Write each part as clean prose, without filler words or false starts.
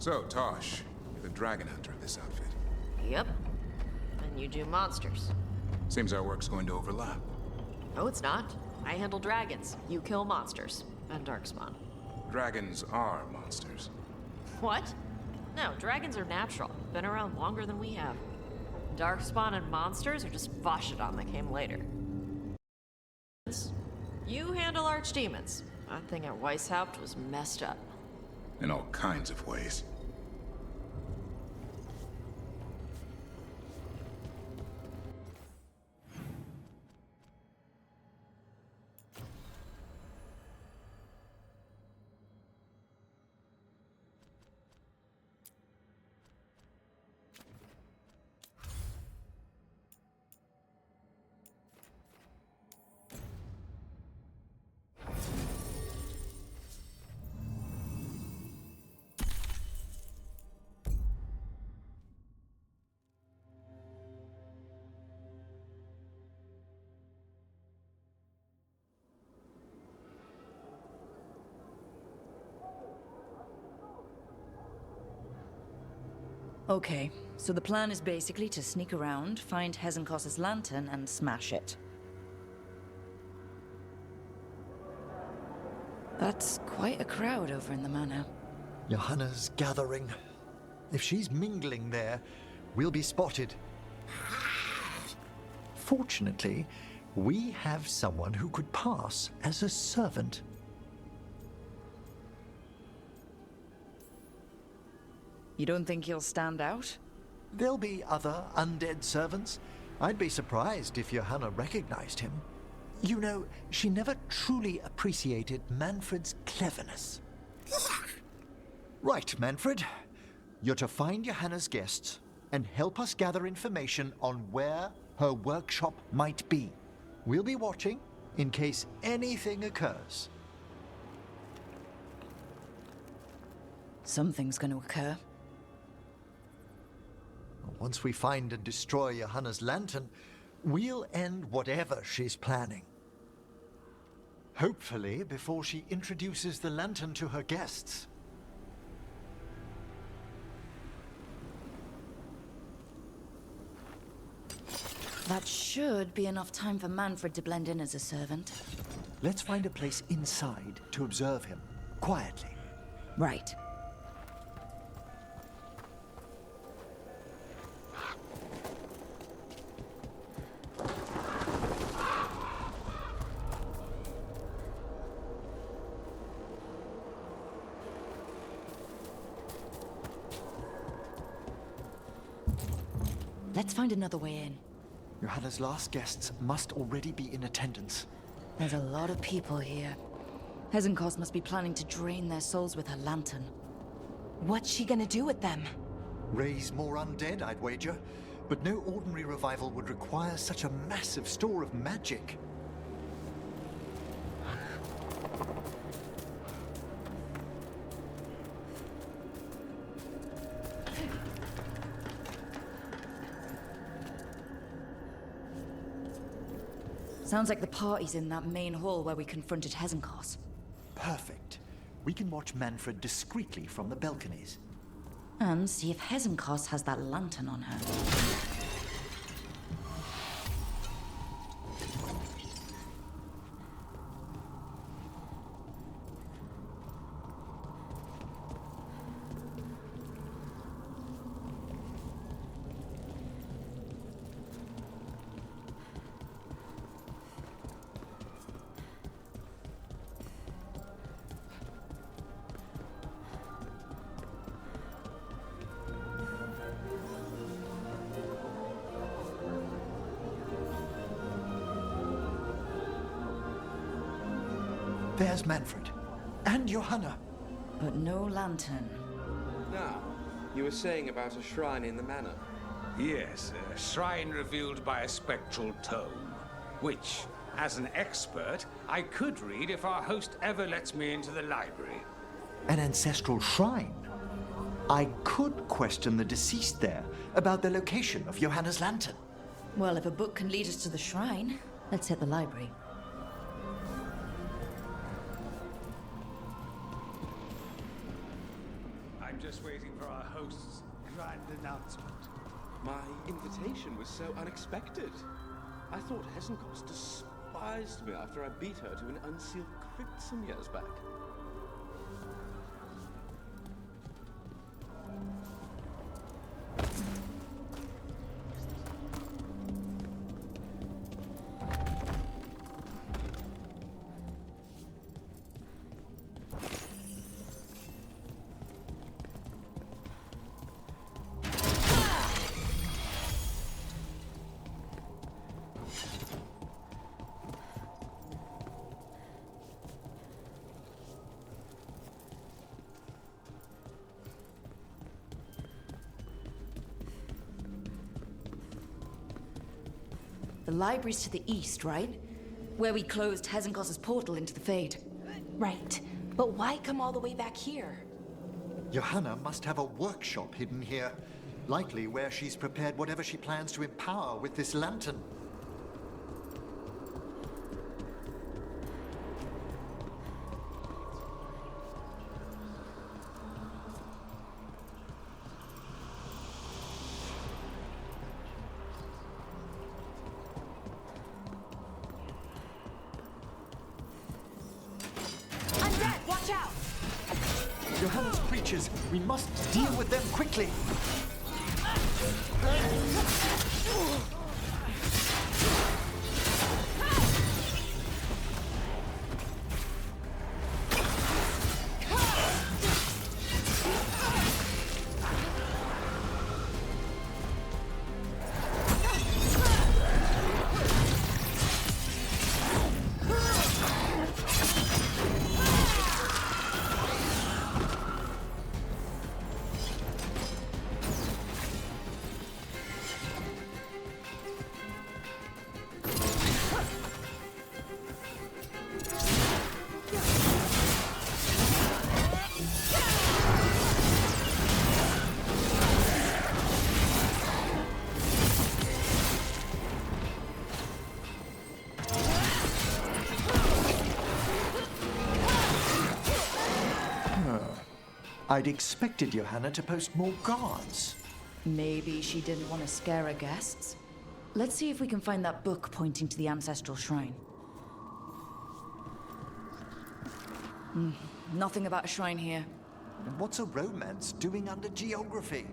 So, Tosh, you're the dragon hunter of this outfit. Yep. And you do monsters. Seems our work's going to overlap. No, it's not. I handle dragons. You kill monsters. And darkspawn. Dragons are monsters. What? No, dragons are natural. Been around longer than we have. Darkspawn and monsters are just Vashidon that came later. You handle archdemons. That thing at Weishaupt was messed up. In all kinds of ways. Okay, so the plan is basically to sneak around, find Hezenkos's lantern, and smash it. That's quite a crowd over in the manor. Johanna's gathering. If she's mingling there, we'll be spotted. Fortunately, we have someone who could pass as a servant. You don't think he'll stand out? There'll be other undead servants. I'd be surprised if Johanna recognized him. You know, she never truly appreciated Manfred's cleverness. Right, Manfred. You're to find Johanna's guests and help us gather information on where her workshop might be. We'll be watching in case anything occurs. Something's going to occur. Once we find and destroy Johanna's lantern, we'll end whatever she's planning. Hopefully before she introduces the lantern to her guests. That should be enough time for Manfred to blend in as a servant. Let's find a place inside to observe him, quietly. Right. Let's find another way in. Johanna's last guests must already be in attendance. There's a lot of people here. Hezenkos must be planning to drain their souls with her lantern. What's she gonna do with them? Raise more undead, I'd wager. But no ordinary revival would require such a massive store of magic. Sounds like the party's in that main hall where we confronted Hezenkos. Perfect. We can watch Manfred discreetly from the balconies. And see if Hezenkos has that lantern on her. There's Manfred. And Johanna. But no lantern. Now, you were saying about a shrine in the manor. Yes, a shrine revealed by a spectral tome, which, as an expert, I could read if our host ever lets me into the library. An ancestral shrine. I could question the deceased there about the location of Johanna's lantern. Well, if a book can lead us to the shrine, let's hit the library. I'm just waiting for our host's grand announcement. My invitation was so unexpected. I thought Hesenkos despised me after I beat her to an unsealed crypt some years back. The library's to the east, right? Where we closed Hesenkos' portal into the Fade. Right. But why come all the way back here? Johanna must have a workshop hidden here. Likely where she's prepared whatever she plans to empower with this lantern. Undead, watch out! Johanna's creatures, we must deal with them quickly. I'd expected Johanna to post more guards. Maybe she didn't want to scare her guests. Let's see if we can find that book pointing to the ancestral shrine. Nothing about a shrine here. And what's a romance doing under geography?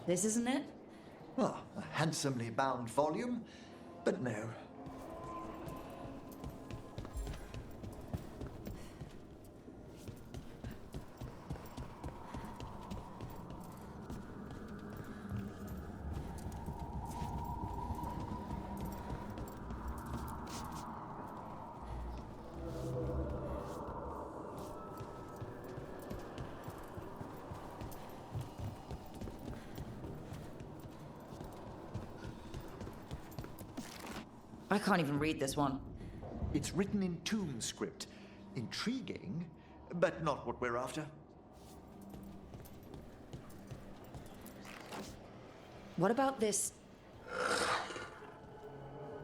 This isn't it? Well, a handsomely bound volume, but no. I can't even read this one. It's written in tomb script. Intriguing, but not what we're after. What about this?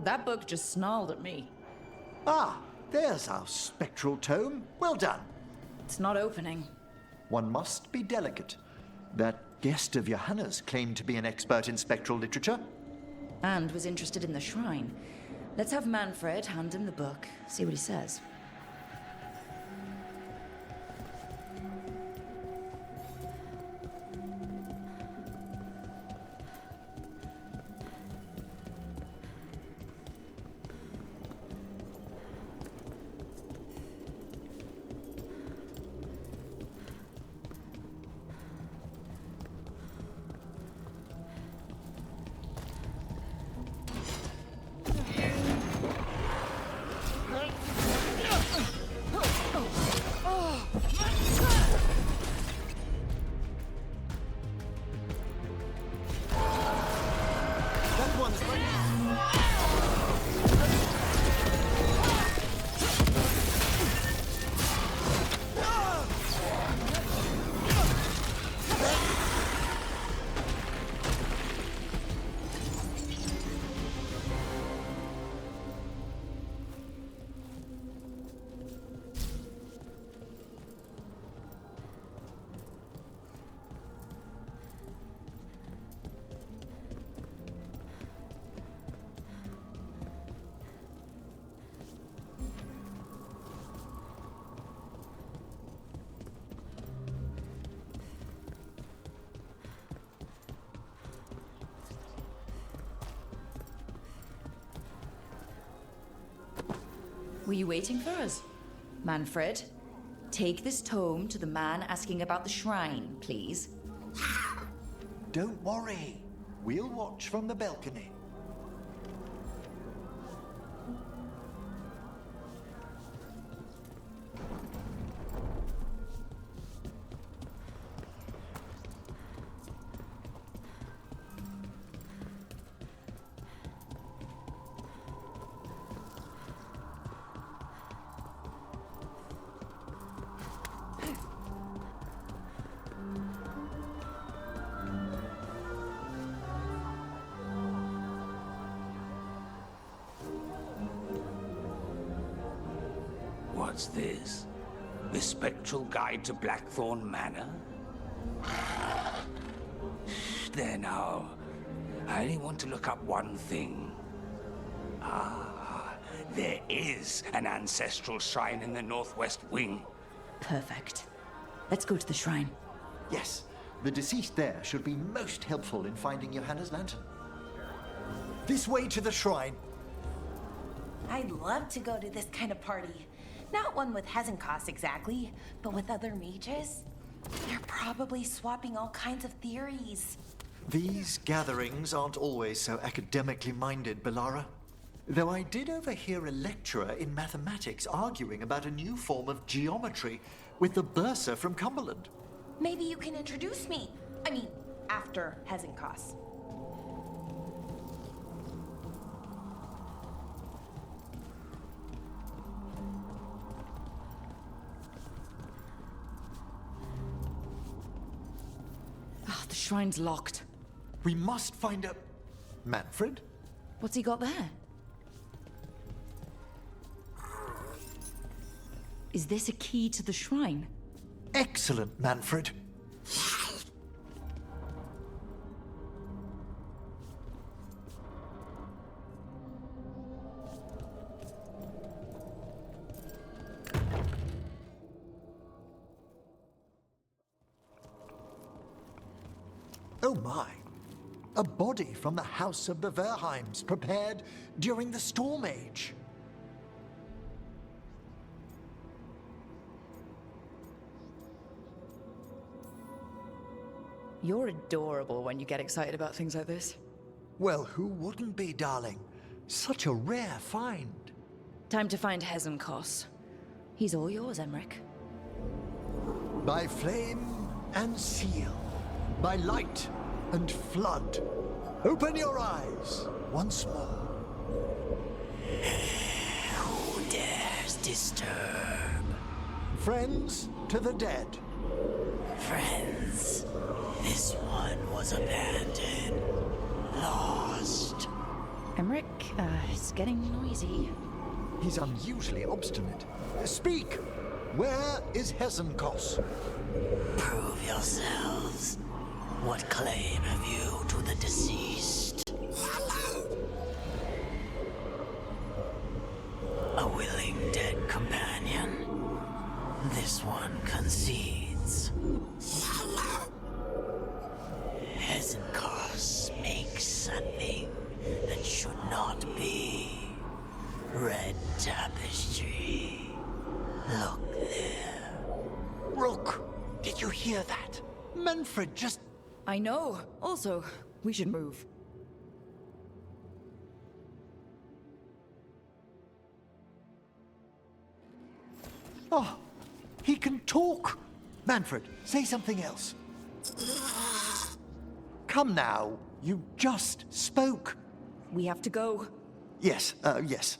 That book just snarled at me. Ah, there's our spectral tome. Well done. It's not opening. One must be delicate. That guest of Johanna's claimed to be an expert in spectral literature. And was interested in the shrine. Let's have Manfred hand him the book, see what he says. Were you waiting for us? Manfred, take this tome to the man asking about the shrine, please. Don't worry. We'll watch from the balcony. What's this? The Spectral Guide to Blackthorn Manor? There now. I only want to look up one thing. Ah, there is an ancestral shrine in the northwest wing. Perfect. Let's go to the shrine. Yes, the deceased there should be most helpful in finding Johanna's lantern. This way to the shrine. I'd love to go to this kind of party. Not one with Hezenkos exactly, but with other mages. They're probably swapping all kinds of theories. These gatherings aren't always so academically minded, Bellara. Though I did overhear a lecturer in mathematics arguing about a new form of geometry with the bursar from Cumberland. Maybe you can introduce me. I mean, after Hezenkos. Ah, the shrine's locked. We must find a... Manfred? What's he got there? Is this a key to the shrine? Excellent, Manfred. Oh my. A body from the House of the Verheims, prepared during the Storm Age. You're adorable when you get excited about things like this. Well, who wouldn't be, darling? Such a rare find. Time to find Hezenkos. He's all yours, Emmerich. By flame and seal, by light and flood, open your eyes once more. Who dares disturb? Friends to the dead. Friends, this one was abandoned, lost. Emmerich, it's getting noisy. He's unusually obstinate. Speak! Where is Hezenkos? Prove yourselves. What claim have you to the deceased? A willing dead companion. This one concedes. Hezenkos makes a thing that should not be. Red tapestry. Look there. Rook, did you hear that? Manfred just... I know. Also, we should move. Oh, he can talk. Manfred, say something else. Come now, you just spoke. We have to go. Yes, yes.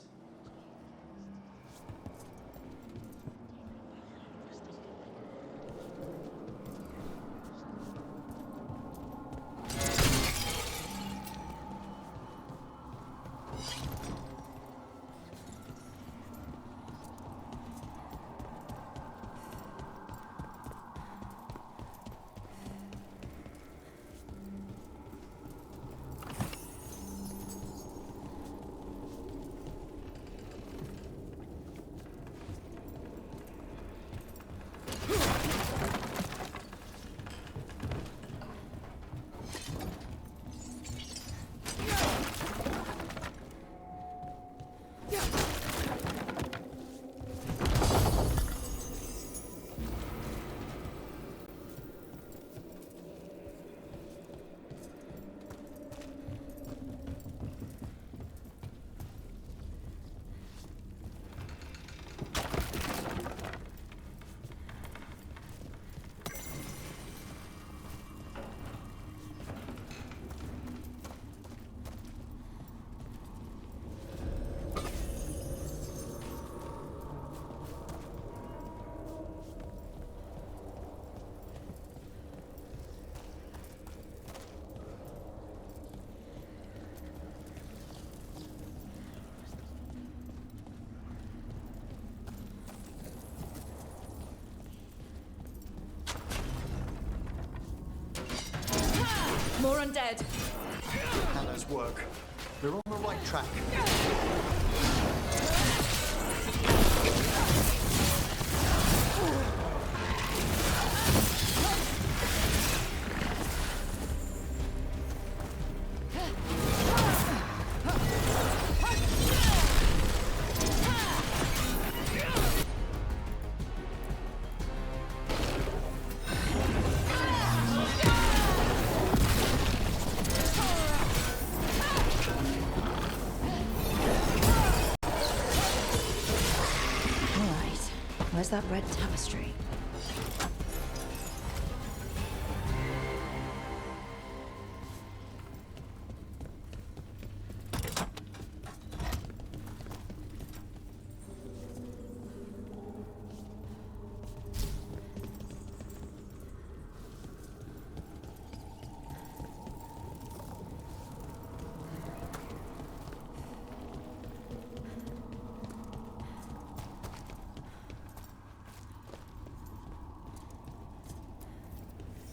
undead. Hannah's work. They're on the right track. Where's that red tapestry?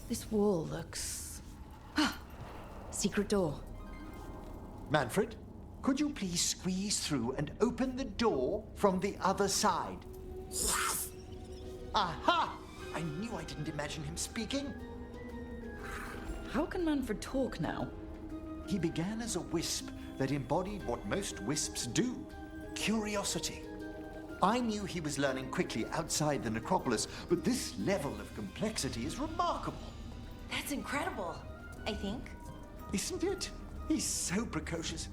This wall looks... Secret door. Manfred, could you please squeeze through and open the door from the other side? Yes! Aha! I knew I didn't imagine him speaking. How can Manfred talk now? He began as a wisp that embodied what most wisps do. Curiosity. I knew he was learning quickly outside the necropolis, but this level of complexity is remarkable. That's incredible, I think. Isn't it? He's so precocious.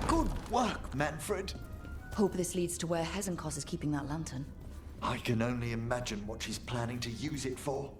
Good work, Manfred. Hope this leads to where Hezenkos is keeping that lantern. I can only imagine what she's planning to use it for.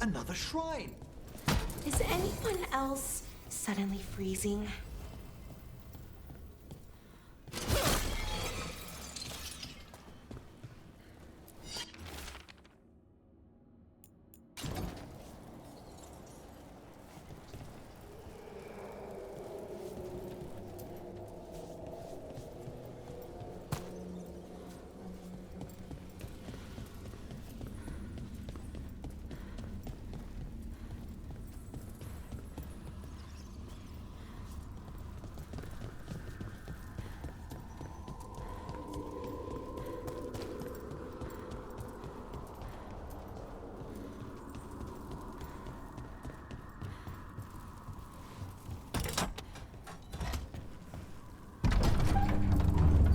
another shrine. Is anyone else suddenly freezing?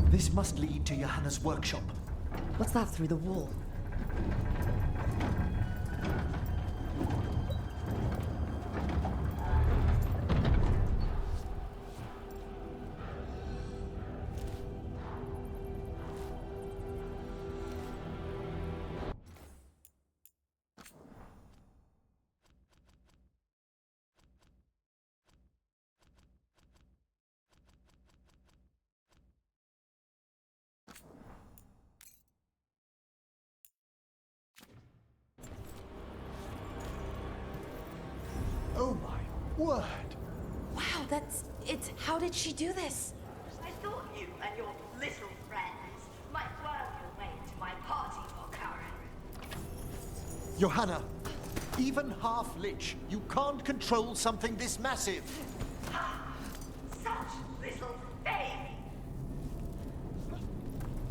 This must lead to Johanna's workshop. What's that through the wall? Oh my word! Wow, that's... it's... how did she do this? I thought you and your little friends might work your way to my party, Volkaren. Johanna, even half-lich, you can't control something this massive. Such little baby.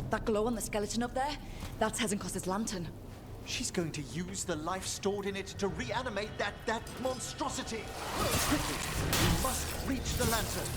That glow on the skeleton up there? That's Hezenkos's lantern. She's going to use the life stored in it to reanimate that monstrosity. Quickly, we must reach the lantern.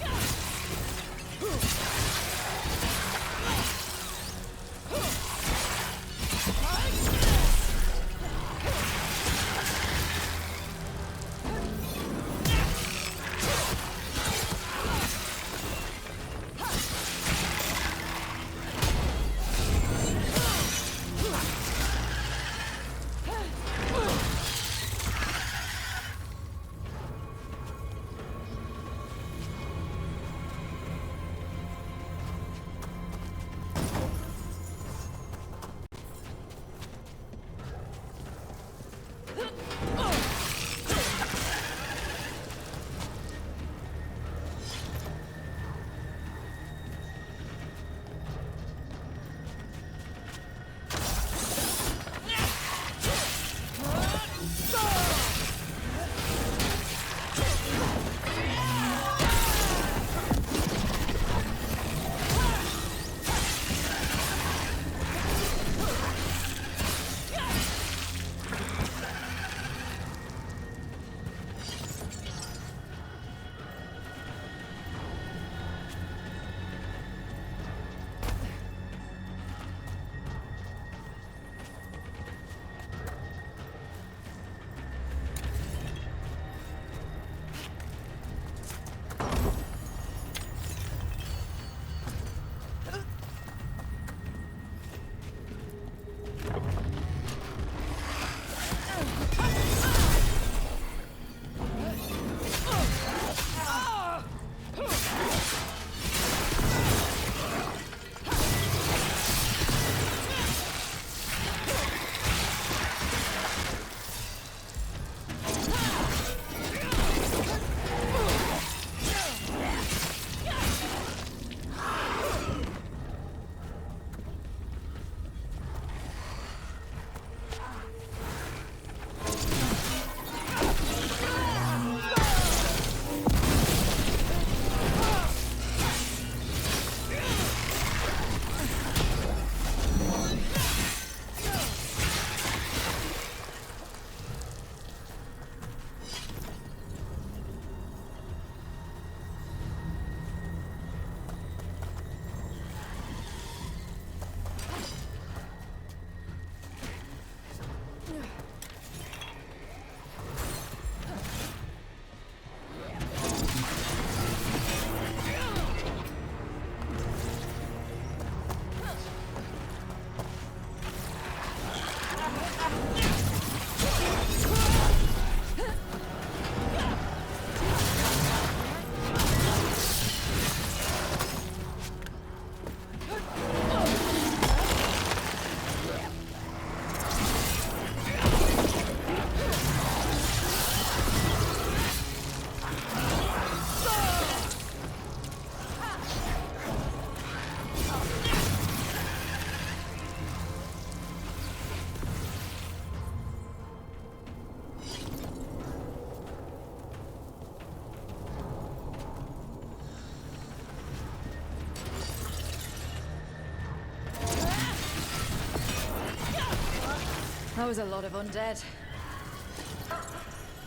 That was a lot of undead.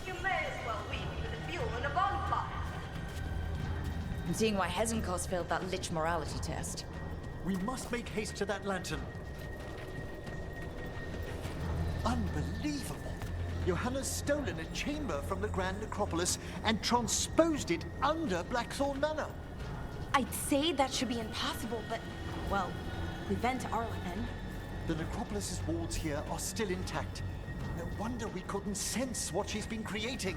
You may as well weep with a fuel and a bonfire. I'm seeing why Hezenkos failed that Lich morality test. We must make haste to that lantern. Unbelievable! Johanna's stolen a chamber from the Grand Necropolis and transposed it under Blackthorn Manor. I'd say that should be impossible, but, well, we've been to Arlen. The Necropolis's walls here are still intact. No wonder we couldn't sense what she's been creating.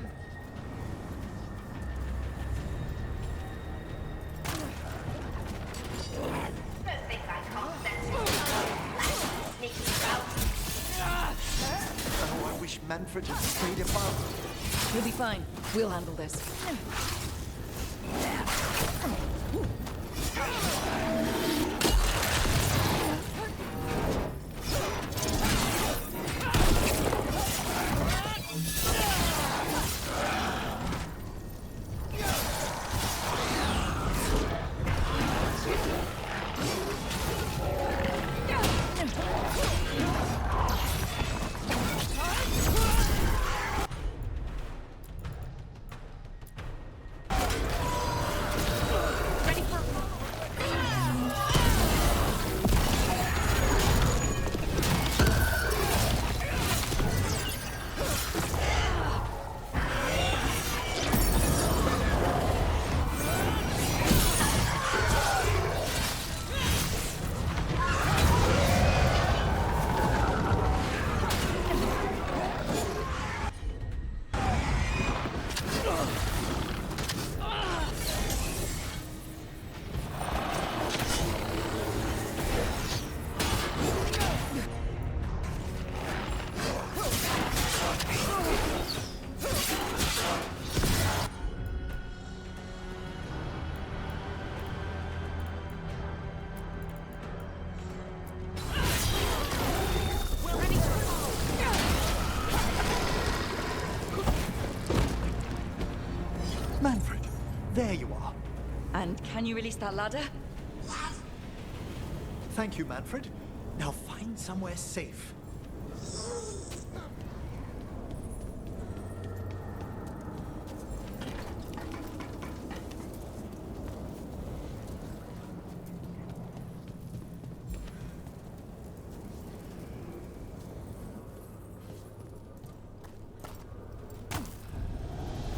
Don't think I can't sense you. Sneaky route. Oh, I wish Manfred had stayed above. You'll be fine. We'll handle this. Manfred, there you are. And can you release that ladder? Thank you, Manfred. Now find somewhere safe.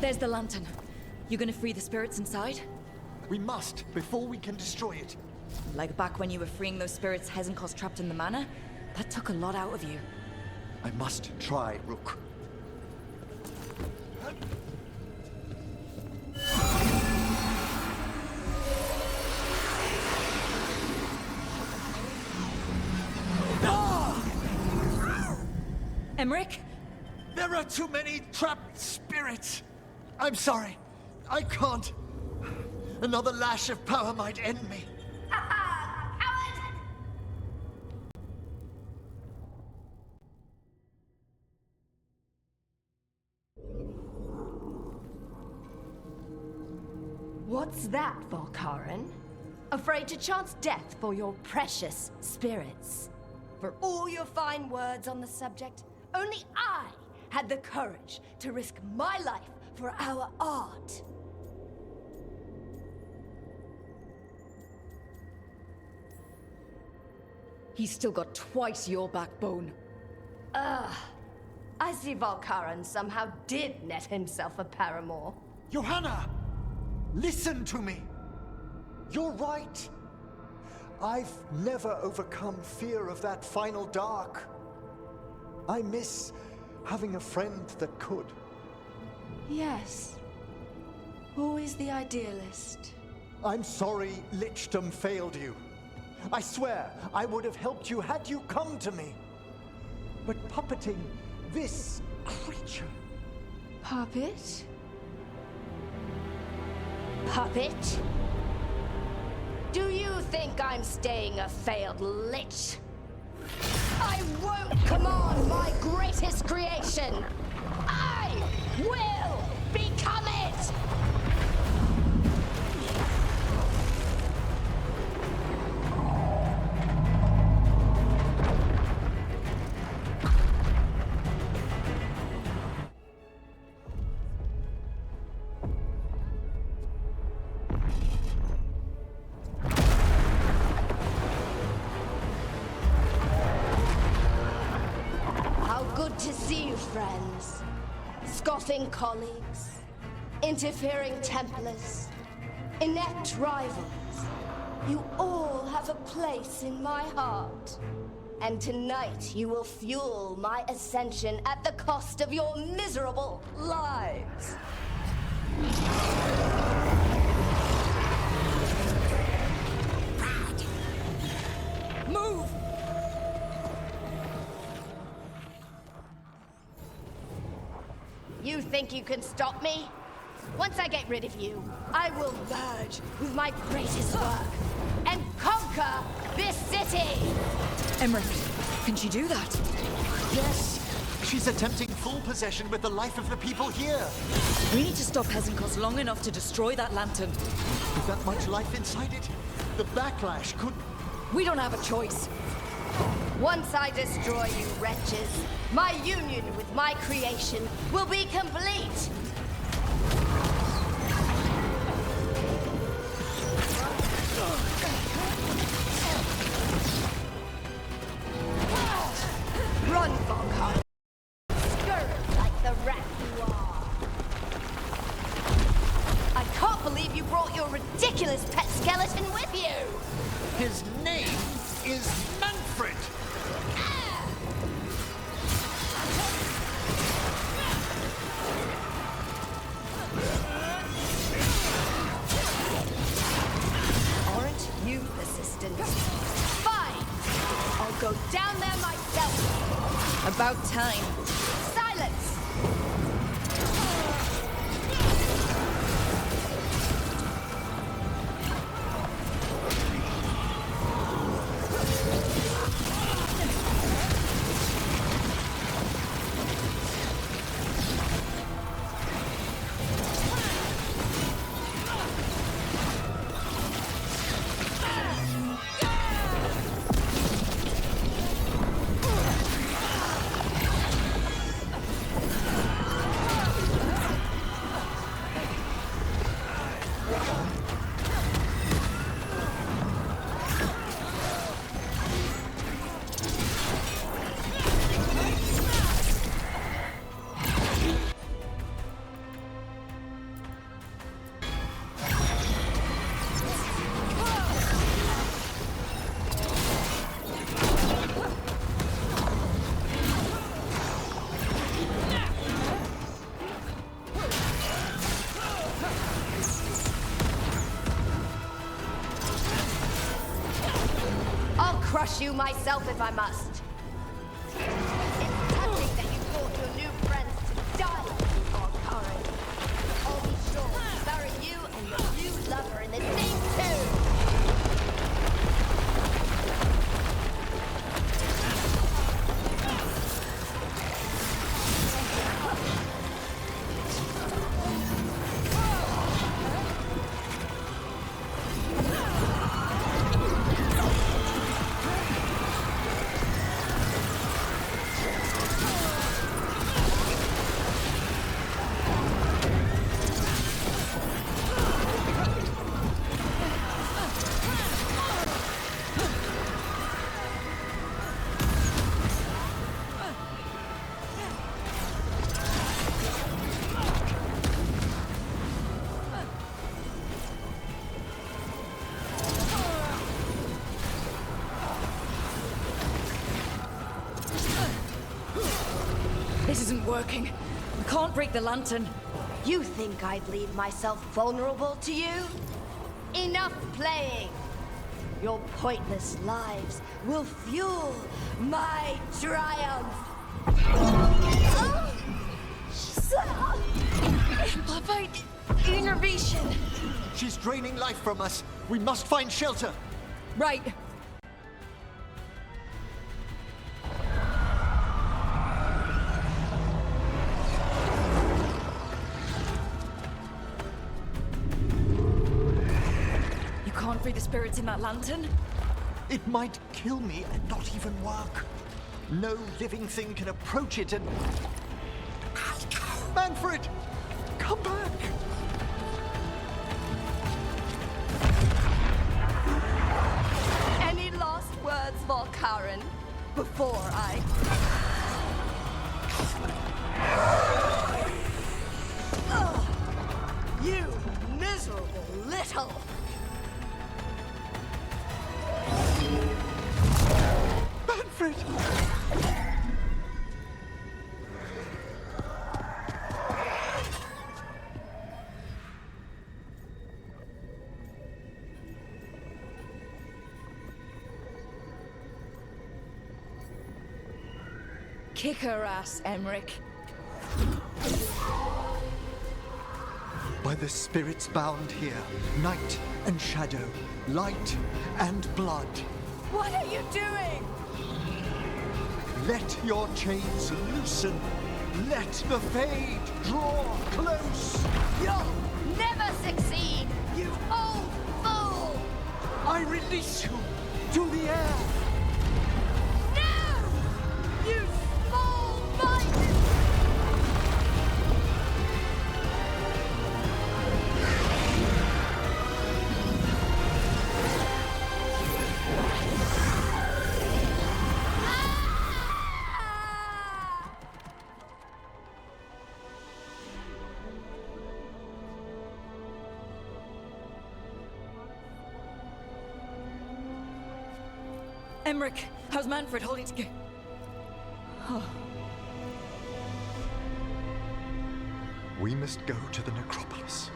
There's the lantern. You gonna free the spirits inside? We must, before we can destroy it. Like back when you were freeing those spirits Hezenkos trapped in the manor? That took a lot out of you. I must try, Rook. Emmerich? There are too many trapped spirits. I'm sorry. I can't. Another lash of power might end me. Coward! What's that, Volkaren? Afraid to chance death for your precious spirits? For all your fine words on the subject, only I had the courage to risk my life for our art. He's still got twice your backbone. I see Volkaren somehow did net himself a paramour. Johanna! Listen to me! You're right. I've never overcome fear of that final dark. I miss having a friend that could. Yes. Always the idealist. I'm sorry Lichdom failed you. I swear I would have helped you had you come to me. But puppeting this creature... Puppet? Puppet? Do you think I'm staying a failed lich? I won't command my greatest creation! I will become it! to see you, friends. Scoffing colleagues, interfering Templars, inept rivals. You all have a place in my heart. And tonight you will fuel my ascension at the cost of your miserable lives. Move! You think you can stop me? Once I get rid of you, I will merge with my greatest work and conquer this city! Emmerich, can she do that? Yes! She's attempting full possession with the life of the people here. We need to stop Hezenkos long enough to destroy that lantern. With that much life inside it, the backlash could... We don't have a choice. Once I destroy you wretches, my union with my creation will be complete! Run, Veilguard! Scurry like the rat you are! I can't believe you brought your ridiculous pet skeleton with you! His name is Manfred! Aren't you persistent? Fine! I'll go down there myself! About time. Silence! Crush you myself if I must. It's touching that you brought your new friends to die with you, Veilguard. I'll be sure to bury you and your new lover in the same tomb. This isn't working. We can't break the lantern. You think I'd leave myself vulnerable to you? Enough playing! Your pointless lives will fuel my triumph! Amplified innervation. She's draining life from us. We must find shelter. Right. You can't free the spirits in that lantern? It might kill me and not even work. No living thing can approach it and... Manfred! Come back! Any last words, Veilguard, before I... You miserable little... Manfred! Kick her ass, Emmerich. By the spirits bound here, night and shadow, light and blood. What are you doing? Let your chains loosen. Let the Fade draw close. You'll never succeed, you old fool! I release you to the air. No! You small-minded... Emmerich, how's Manfred holding together? We must go to the necropolis.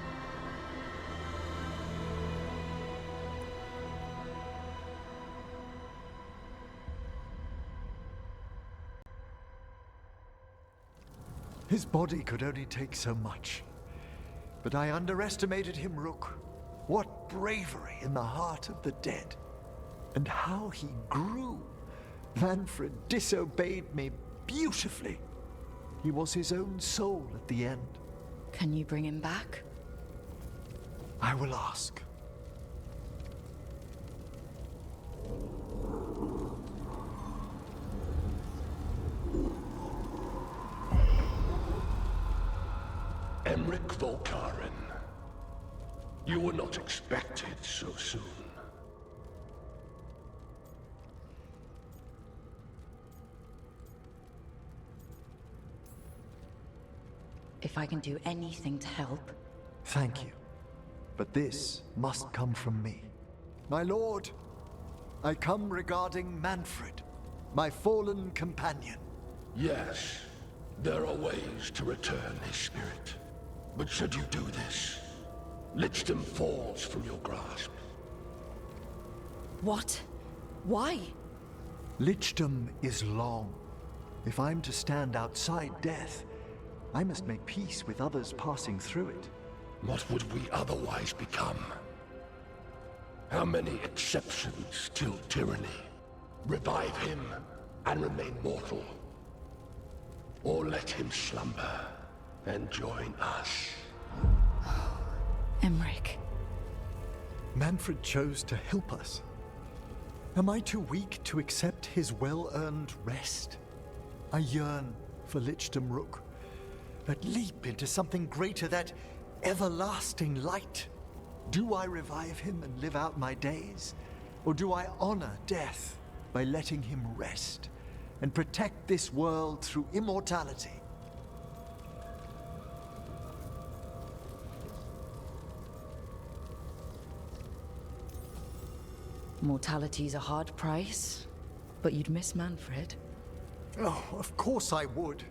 His body could only take so much. But I underestimated him, Rook. What bravery in the heart of the dead. And how he grew. Manfred disobeyed me beautifully. He was his own soul at the end. Can you bring him back? I will ask. Emmerich Volkaren. You were not expected so soon. If I can do anything to help. Thank you. But this must come from me. My lord, I come regarding Manfred, my fallen companion. Yes, there are ways to return his spirit. But should you do this, Lichdom falls from your grasp. What? Why? Lichdom is long. If I'm to stand outside death, I must make peace with others passing through it. What would we otherwise become? How many exceptions till tyranny? Revive him and remain mortal. Or let him slumber and join us. Emmerich. Manfred chose to help us. Am I too weak to accept his well-earned rest? I yearn for Lichdom, Rook. That leap into something greater, that everlasting light. Do I revive him and live out my days? Or do I honor death by letting him rest and protect this world through immortality? Mortality's a hard price, but you'd miss Manfred. Oh, of course I would.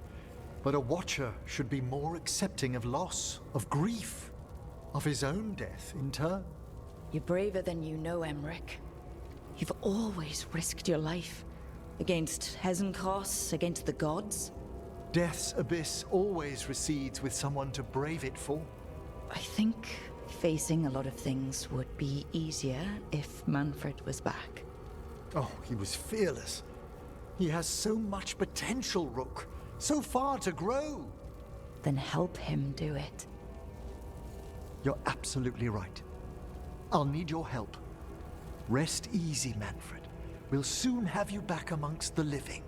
But a Watcher should be more accepting of loss, of grief, of his own death in turn. You're braver than you know, Emmerich. You've always risked your life. Against Hezenkos, against the gods. Death's abyss always recedes with someone to brave it for. I think facing a lot of things would be easier if Manfred was back. Oh, he was fearless. He has so much potential, Rook. So far to grow. Then help him do it. You're absolutely right. I'll need your help. Rest easy, Manfred. We'll soon have you back amongst the living.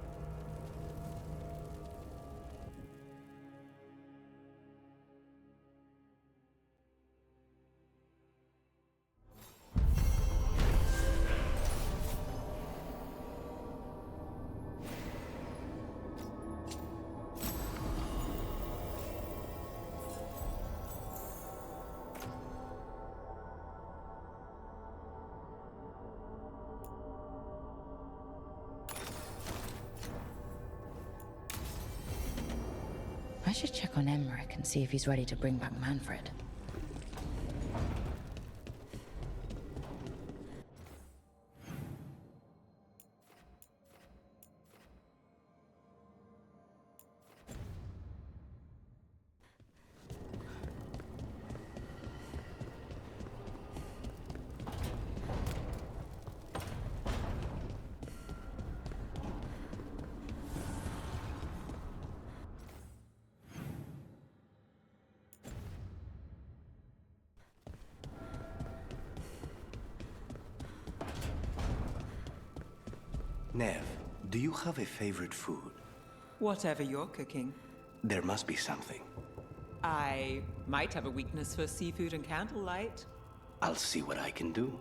I should check on Emmerich and see if he's ready to bring back Manfred. Nev, do you have a favorite food? Whatever you're cooking. There must be something. I might have a weakness for seafood and candlelight. I'll see what I can do.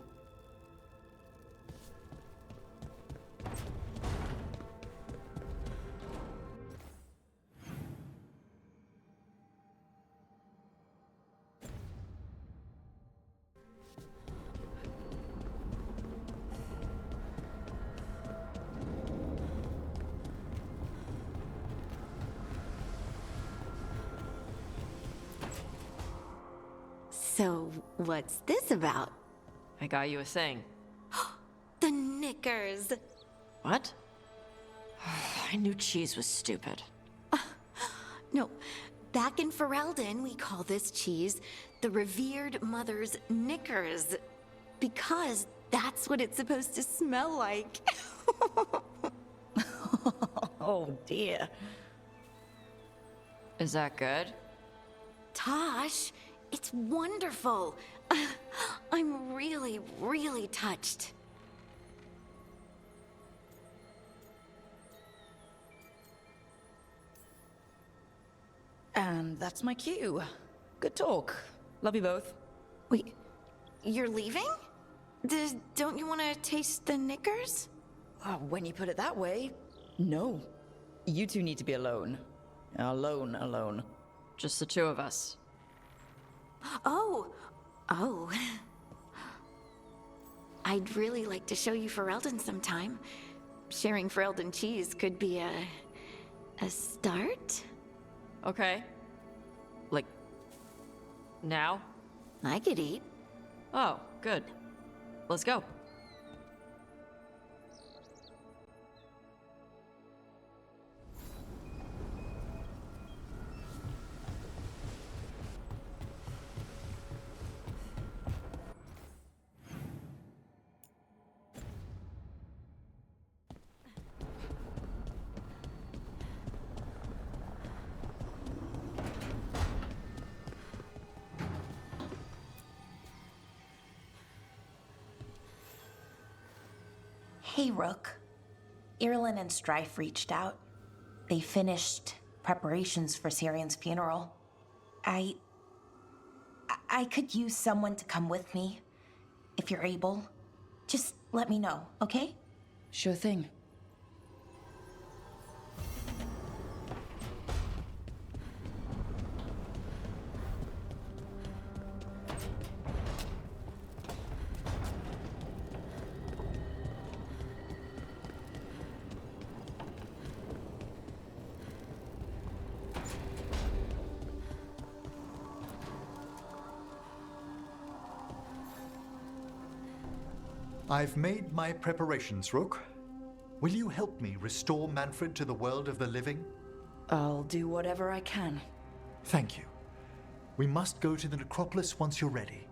So, what's this about? I got you a thing. The knickers! What? I knew cheese was stupid. No, back in Ferelden, we call this cheese the revered mother's knickers. Because that's what it's supposed to smell like. Oh dear. Is that good? Tosh, it's wonderful. I'm really, really touched. And that's my cue. Good talk. Love you both. Wait, you're leaving? Don't you want to taste the knickers? When you put it that way, no. You two need to be alone. Alone. Just the two of us. Oh. I'd really like to show you Ferelden sometime. Sharing Ferelden cheese could be a start? Okay. Like, now? I could eat. Oh, good. Let's go. Hey, Rook. Irulan and Strife reached out. They finished preparations for Syrian's funeral. I could use someone to come with me. If you're able, just let me know, okay? Sure thing. I've made my preparations, Rook. Will you help me restore Manfred to the world of the living? I'll do whatever I can. Thank you. We must go to the necropolis once you're ready.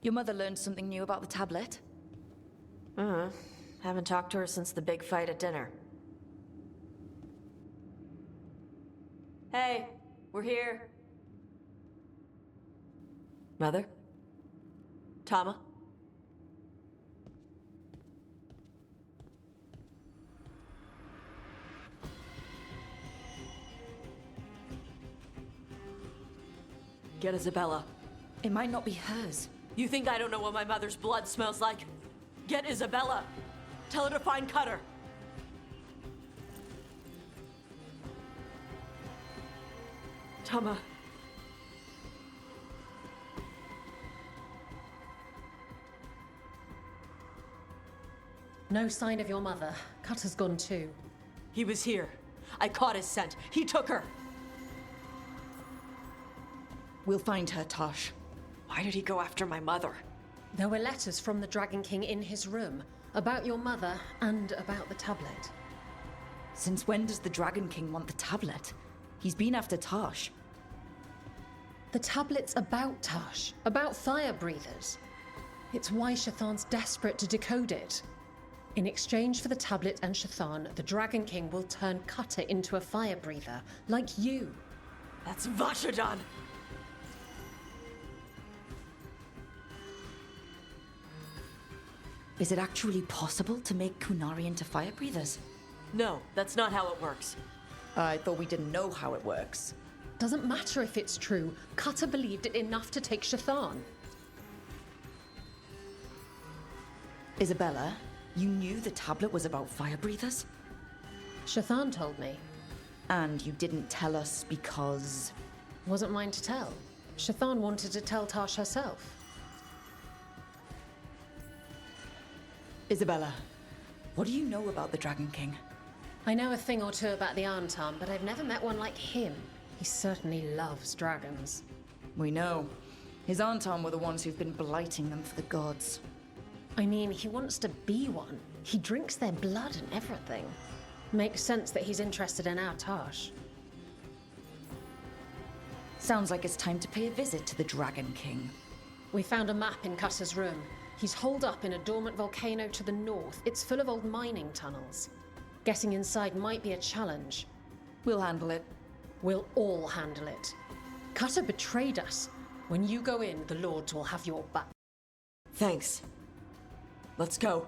Your mother learned something new about the tablet? Haven't talked to her since the big fight at dinner. Hey, we're here. Mother? Tama? Get Isabella. It might not be hers. You think I don't know what my mother's blood smells like? Get Isabella. Tell her to find Cutter. Tama. No sign of your mother. Cutter's gone too. He was here. I caught his scent. He took her. We'll find her, Tosh. Why did he go after my mother? There were letters from the Dragon King in his room about your mother and about the tablet. Since when does the Dragon King want the tablet? He's been after Tosh. The tablet's about Tosh, about fire breathers. It's why Shathan's desperate to decode it. In exchange for the tablet and Shathan, the Dragon King will turn Cutter into a fire breather, like you. That's Vashadan! Is it actually possible to make Qunari into fire breathers? No, that's not how it works. I thought we didn't know how it works. Doesn't matter if it's true. Cutter believed it enough to take Shathan. Isabella, you knew the tablet was about fire breathers? Shathan told me. And you didn't tell us because... Wasn't mine to tell. Shathan wanted to tell Tash herself. Isabella, what do you know about the Dragon King? I know a thing or two about the Arntam, but I've never met one like him. He certainly loves dragons. We know. His Arntam were the ones who've been blighting them for the gods. I mean, he wants to be one. He drinks their blood and everything. Makes sense that he's interested in our Tash. Sounds like it's time to pay a visit to the Dragon King. We found a map in Cutter's room. He's holed up in a dormant volcano to the north. It's full of old mining tunnels. Getting inside might be a challenge. We'll handle it. We'll all handle it. Cutter betrayed us. When you go in, the Lords will have your back. Thanks. Let's go.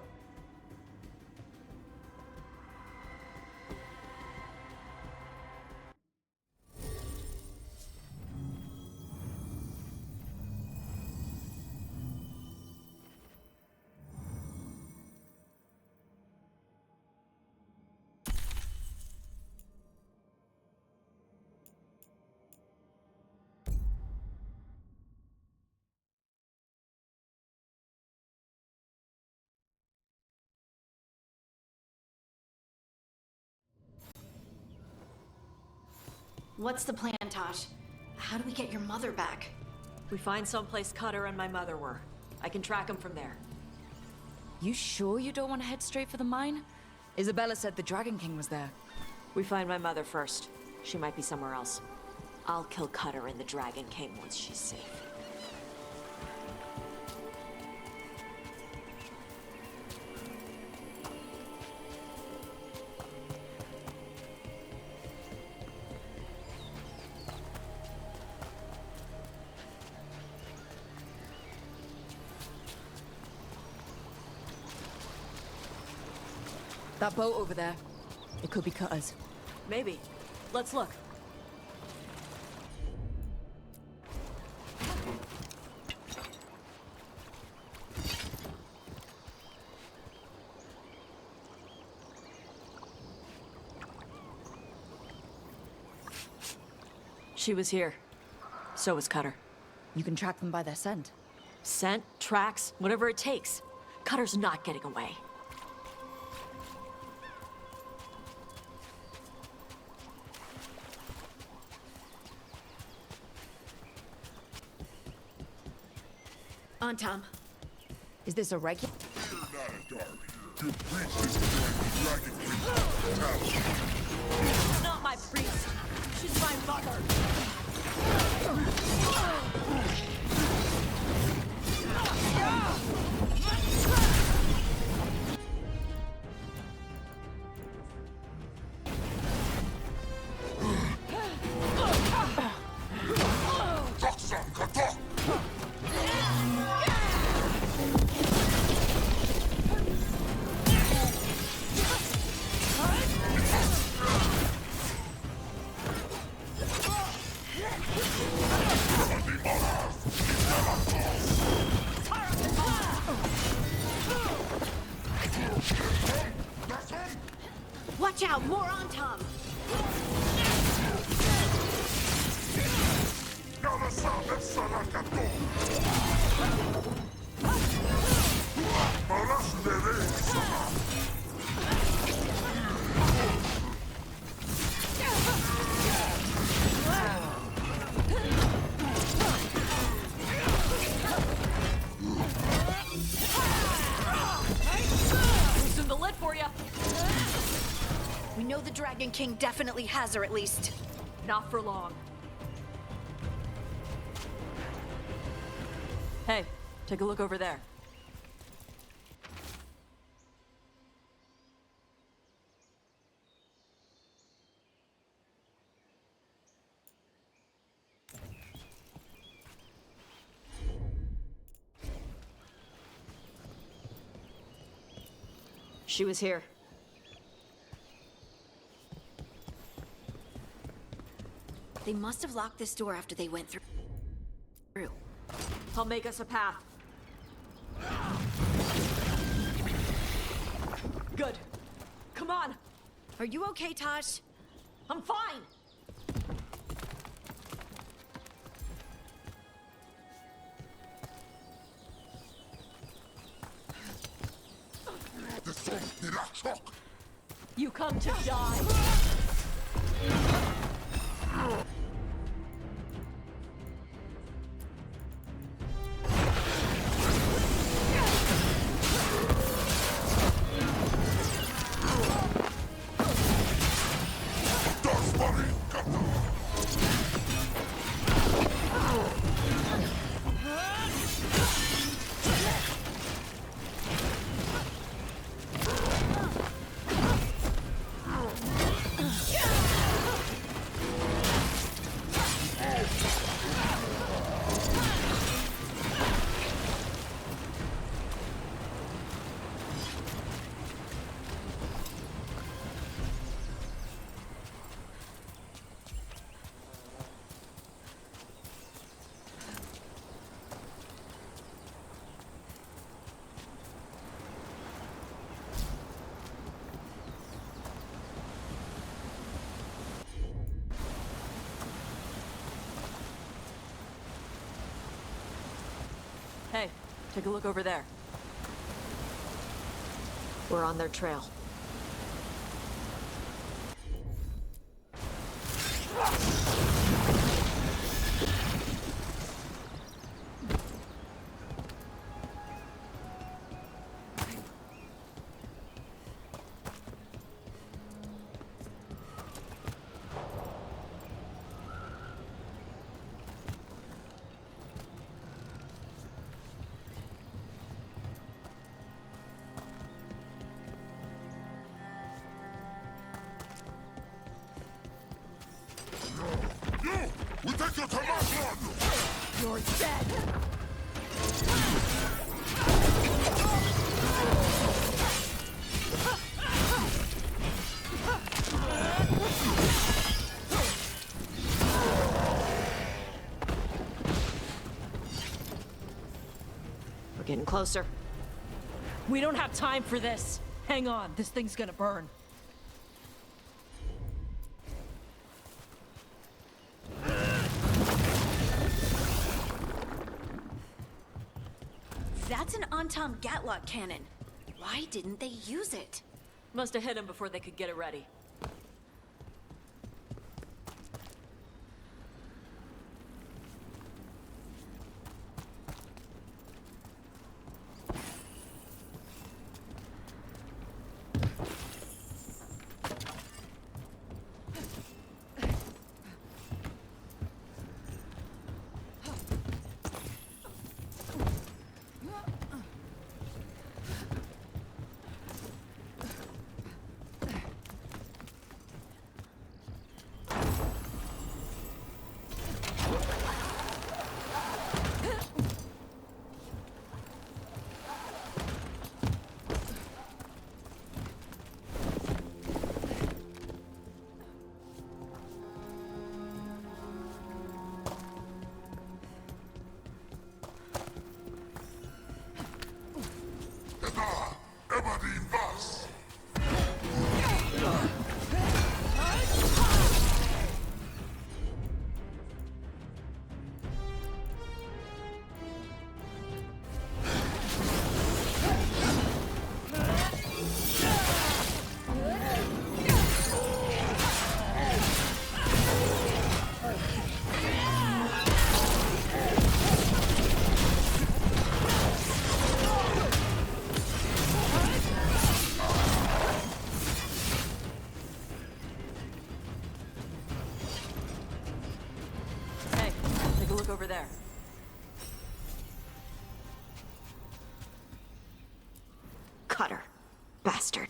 What's the plan, Tosh? How do we get your mother back? We find someplace Cutter and my mother were. I can track them from there. You sure you don't want to head straight for the mine? Isabella said the Dragon King was there. We find my mother first. She might be somewhere else. I'll kill Cutter and the Dragon King once she's safe. That boat over there. It could be Cutter's. Maybe. Let's look. She was here. So was Cutter. You can track them by their scent. Scent, tracks, whatever it takes. Cutter's not getting away. On, Tom. Is this a regular? Not my priest. She's my mother. Watch out, more on Tom! Loosen the lid for you. We know the Dragon King definitely has her, at least. Not for long. Hey, take a look over there. She was here. They must have locked this door after they went through. I'll make us a path. Good. Come on. Are you okay, Tosh? I'm fine. You come to die. Hey, take a look over there. We're on their trail. We take you to Masron! You're dead! We're getting closer. We don't have time for this. Hang on, this thing's gonna burn. That's an Antom Gatlock cannon. Why didn't they use it? Must have hit him before they could get it ready. over there. Cutter. Bastard.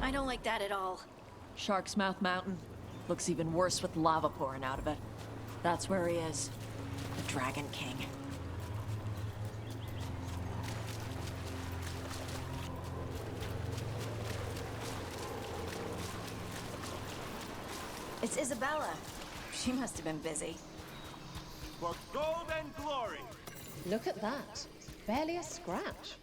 I don't like that at all. Shark's Mouth Mountain. Looks even worse with lava pouring out of it. That's where he is. The Dragon King. It's Isabella. She must have been busy. For gold and glory! Look at that. Barely a scratch.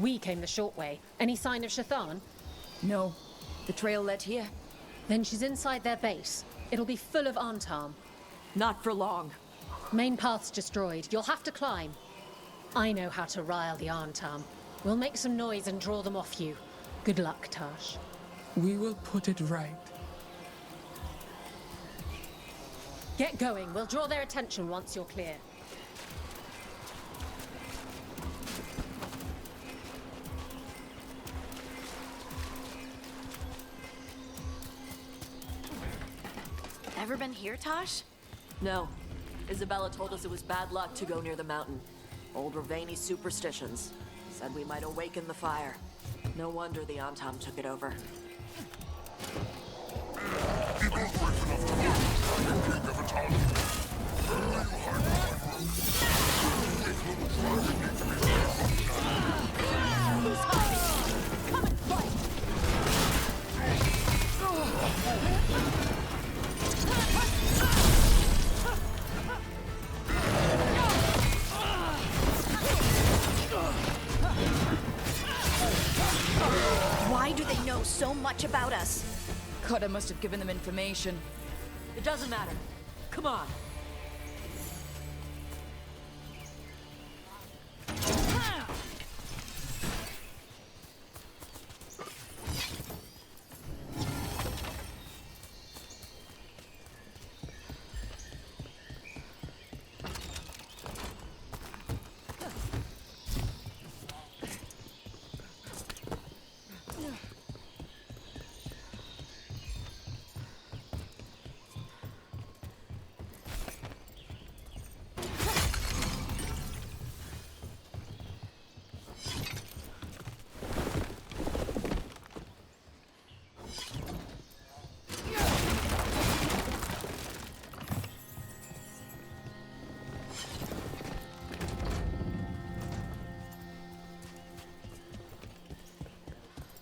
We came the short way. Any sign of Shathan? No. The trail led here. Then she's inside their base. It'll be full of Antarm. Not for long. Main path's destroyed. You'll have to climb. I know how to rile the Antarm. We'll make some noise and draw them off you. Good luck, Tash. We will put it right. Get going. We'll draw their attention once you're clear. Ever been here, Tosh? No. Isabella told us it was bad luck to go near the mountain. Old Ravani superstitions. Said we might awaken the fire. No wonder the Antam took it over. Why do they know so much about us? Cotter must have given them information. It doesn't matter. Come on.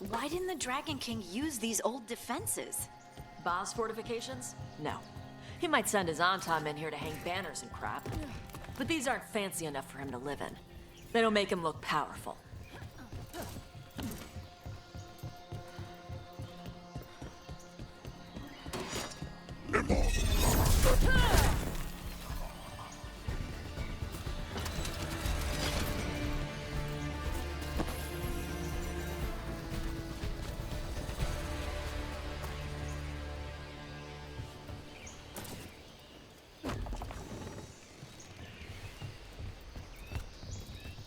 Why didn't the Dragon King use these old defenses? Boss fortifications? No. He might send his Antam in here to hang banners and crap. But these aren't fancy enough for him to live in. They don't make him look powerful.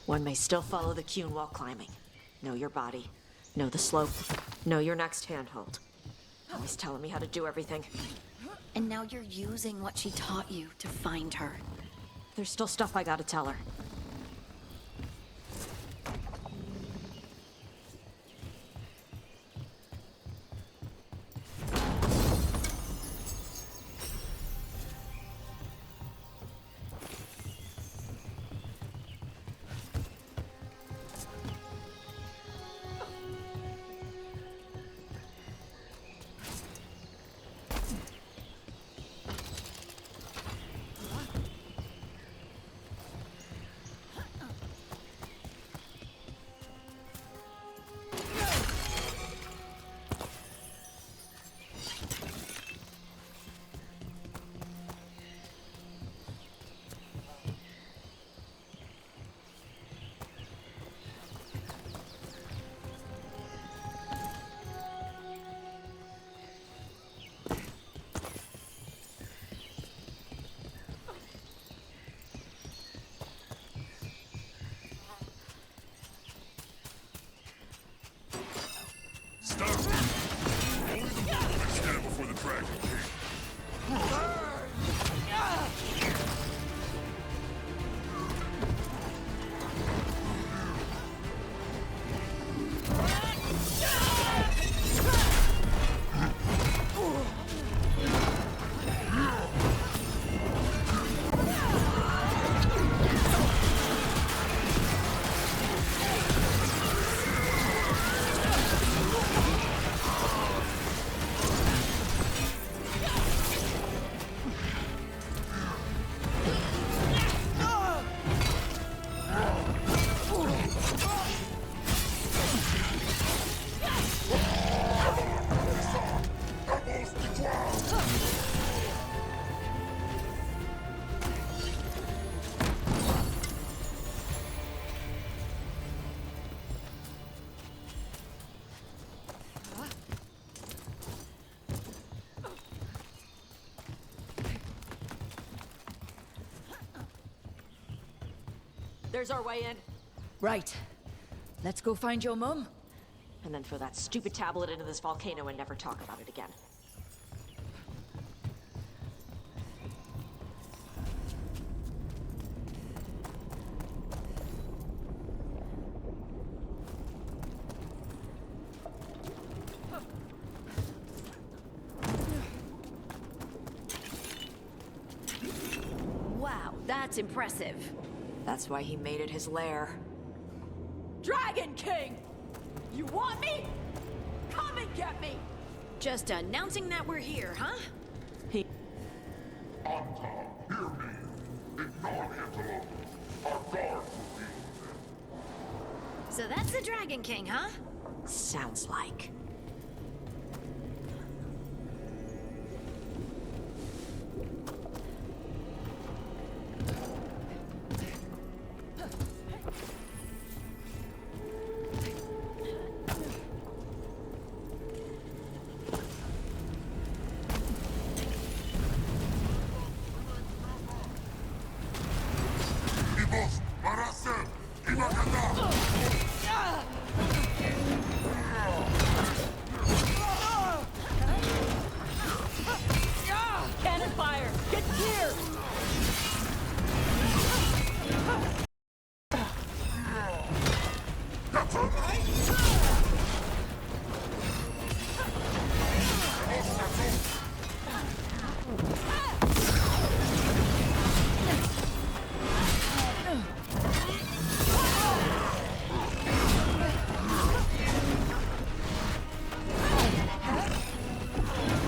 One may still follow the Qun while climbing. Know your body. Know the slope. Know your next handhold. Always telling me how to do everything. And now you're using what she taught you to find her. There's still stuff I gotta tell her. There's our way in. Right. Let's go find your mum. And then throw that stupid tablet into this volcano and never talk about it again. Wow, that's impressive. That's why he made it his lair. Dragon King! You want me? Come and get me! Just announcing that we're here, huh? So that's the Dragon King, huh? Sounds like. Cannon fire! Get clear!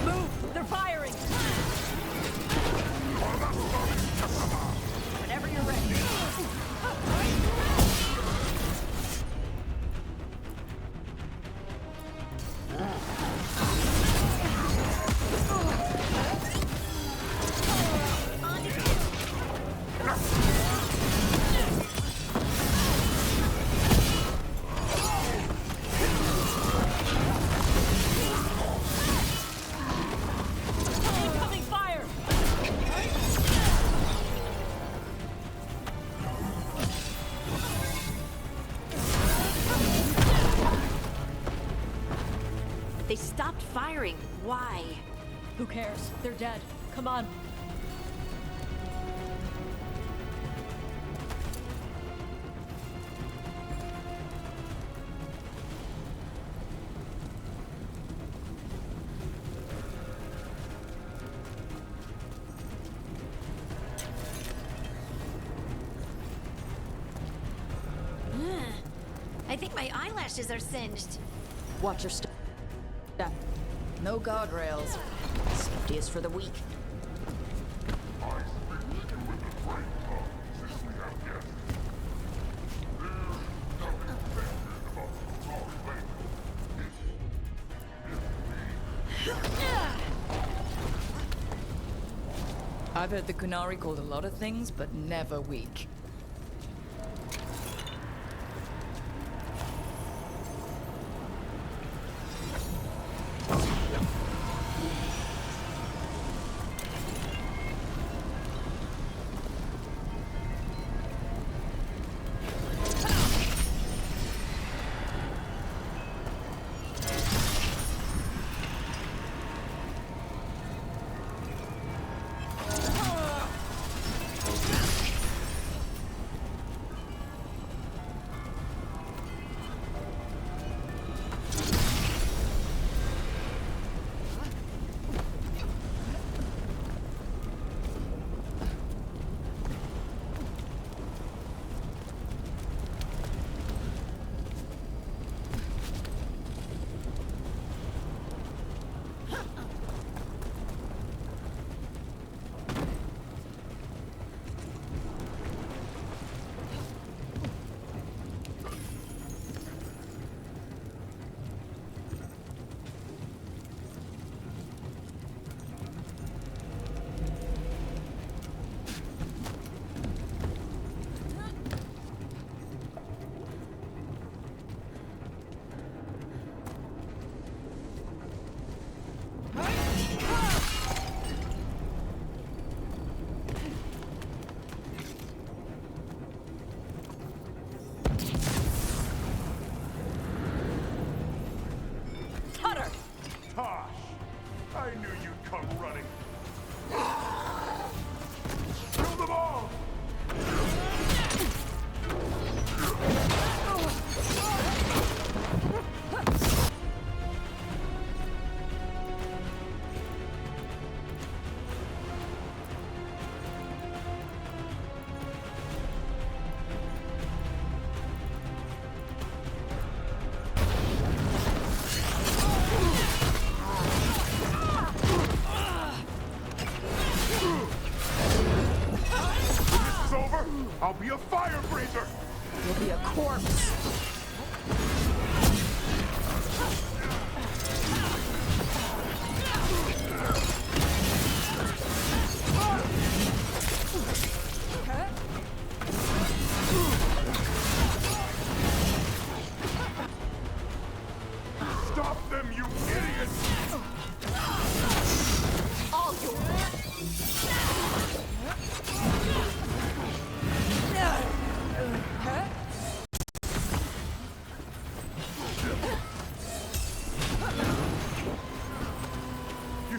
Move! They're firing! Whenever you're ready. Incoming fire! They stopped firing. Why? Who cares? They're dead. Come on. I think my eyelashes are singed. Watch your step. No guardrails. Safety is for the weak. I've heard the Kunari called a lot of things, but never weak.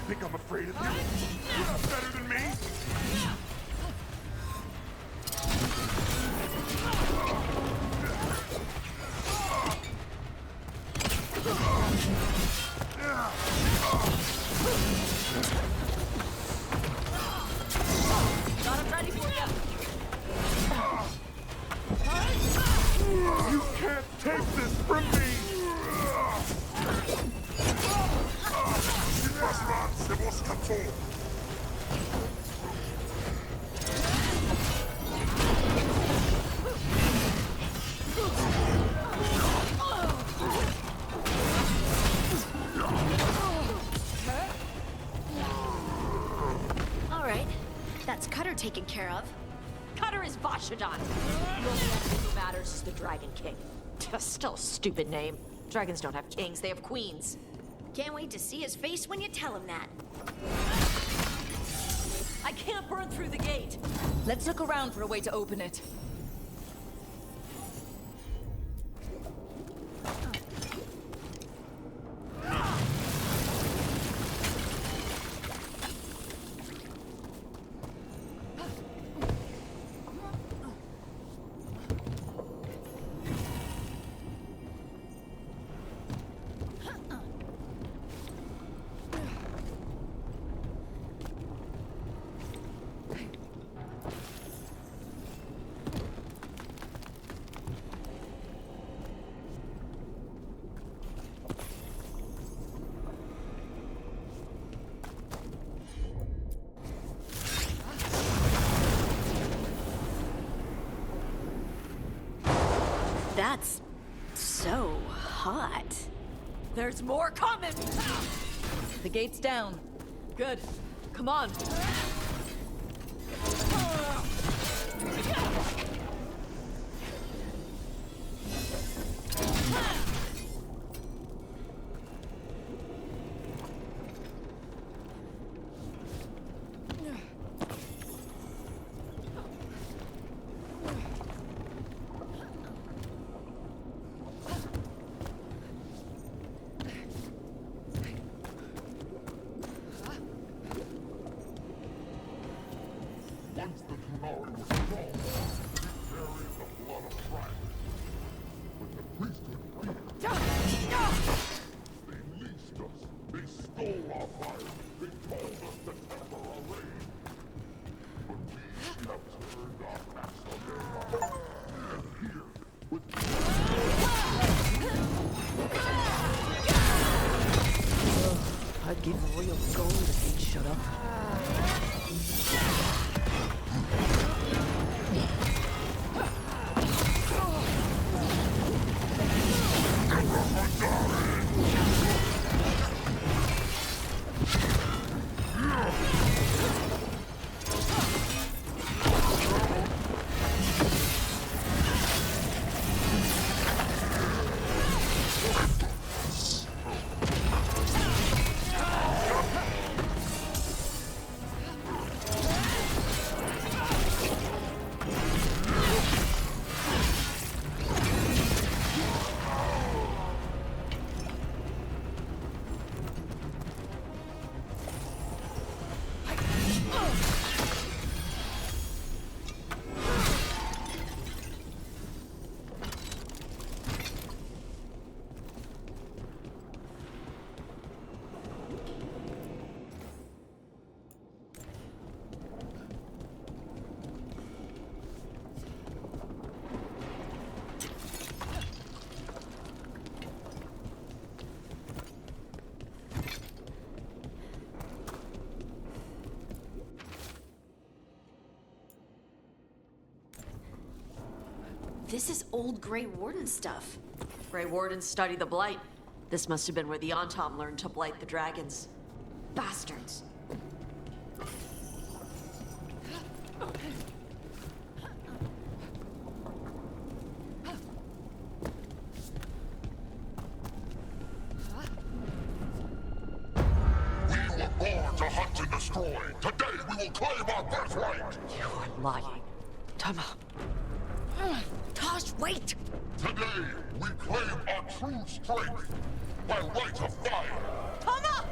think I'm afraid of you? You're not better than me? Got him ready for you. You can't take this from me! All right, that's Cutter taken care of. Cutter is Vashadon. The only enemy who matters is the Dragon King. Still a stupid name. Dragons don't have kings, they have queens. Can't wait to see his face when you tell him that. I can't burn through the gate. Let's look around for a way to open it. That's so hot. There's more coming! The gate's down. Good. Come on. Once the Tunari was strong, we carried the blood of Christ. But the priesthood feared. They leased us. They stole our fire. They told us to temper our rage. But we have turned our backs on their love. And here, with I'd give real gold if he'd shut up. This is old Grey Warden stuff. Grey Wardens study the Blight. This must have been where the Antom learned to blight the dragons. Bastards. we were born to hunt and destroy. Today we will claim our birthright. You are lying. Tama. Tosh, wait! Today we claim our true strength by right of fire. Tama!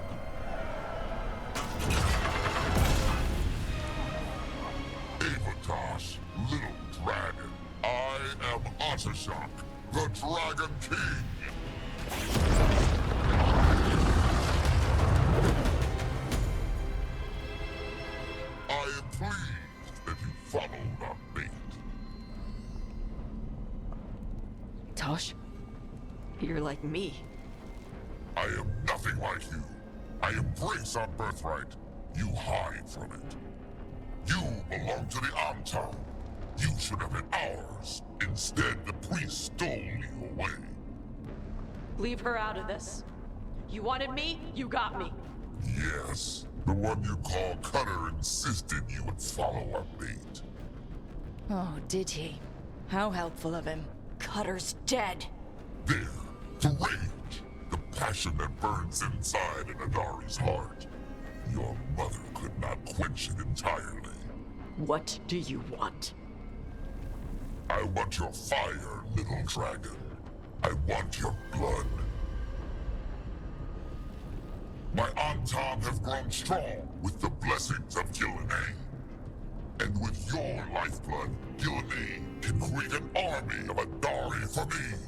Atashok, the Dragon King! I am pleased that you followed our bait. Tosh, you're like me. I am nothing like you. I embrace our birthright. You hide from it. You belong to the Amtal. You should have been ours. Instead, the priest stole you away. Leave her out of this. You wanted me, you got me. Yes, the one you call Cutter insisted you would follow our bait. Oh, did he? How helpful of him. Cutter's dead. There, the rage, the passion that burns inside an Adari's heart. Your mother could not quench it entirely. What do you want? I want your fire, little dragon. I want your blood. My Antam have grown strong with the blessings of Gillenay. And with your lifeblood, Gillenay can create an army of Adari for me.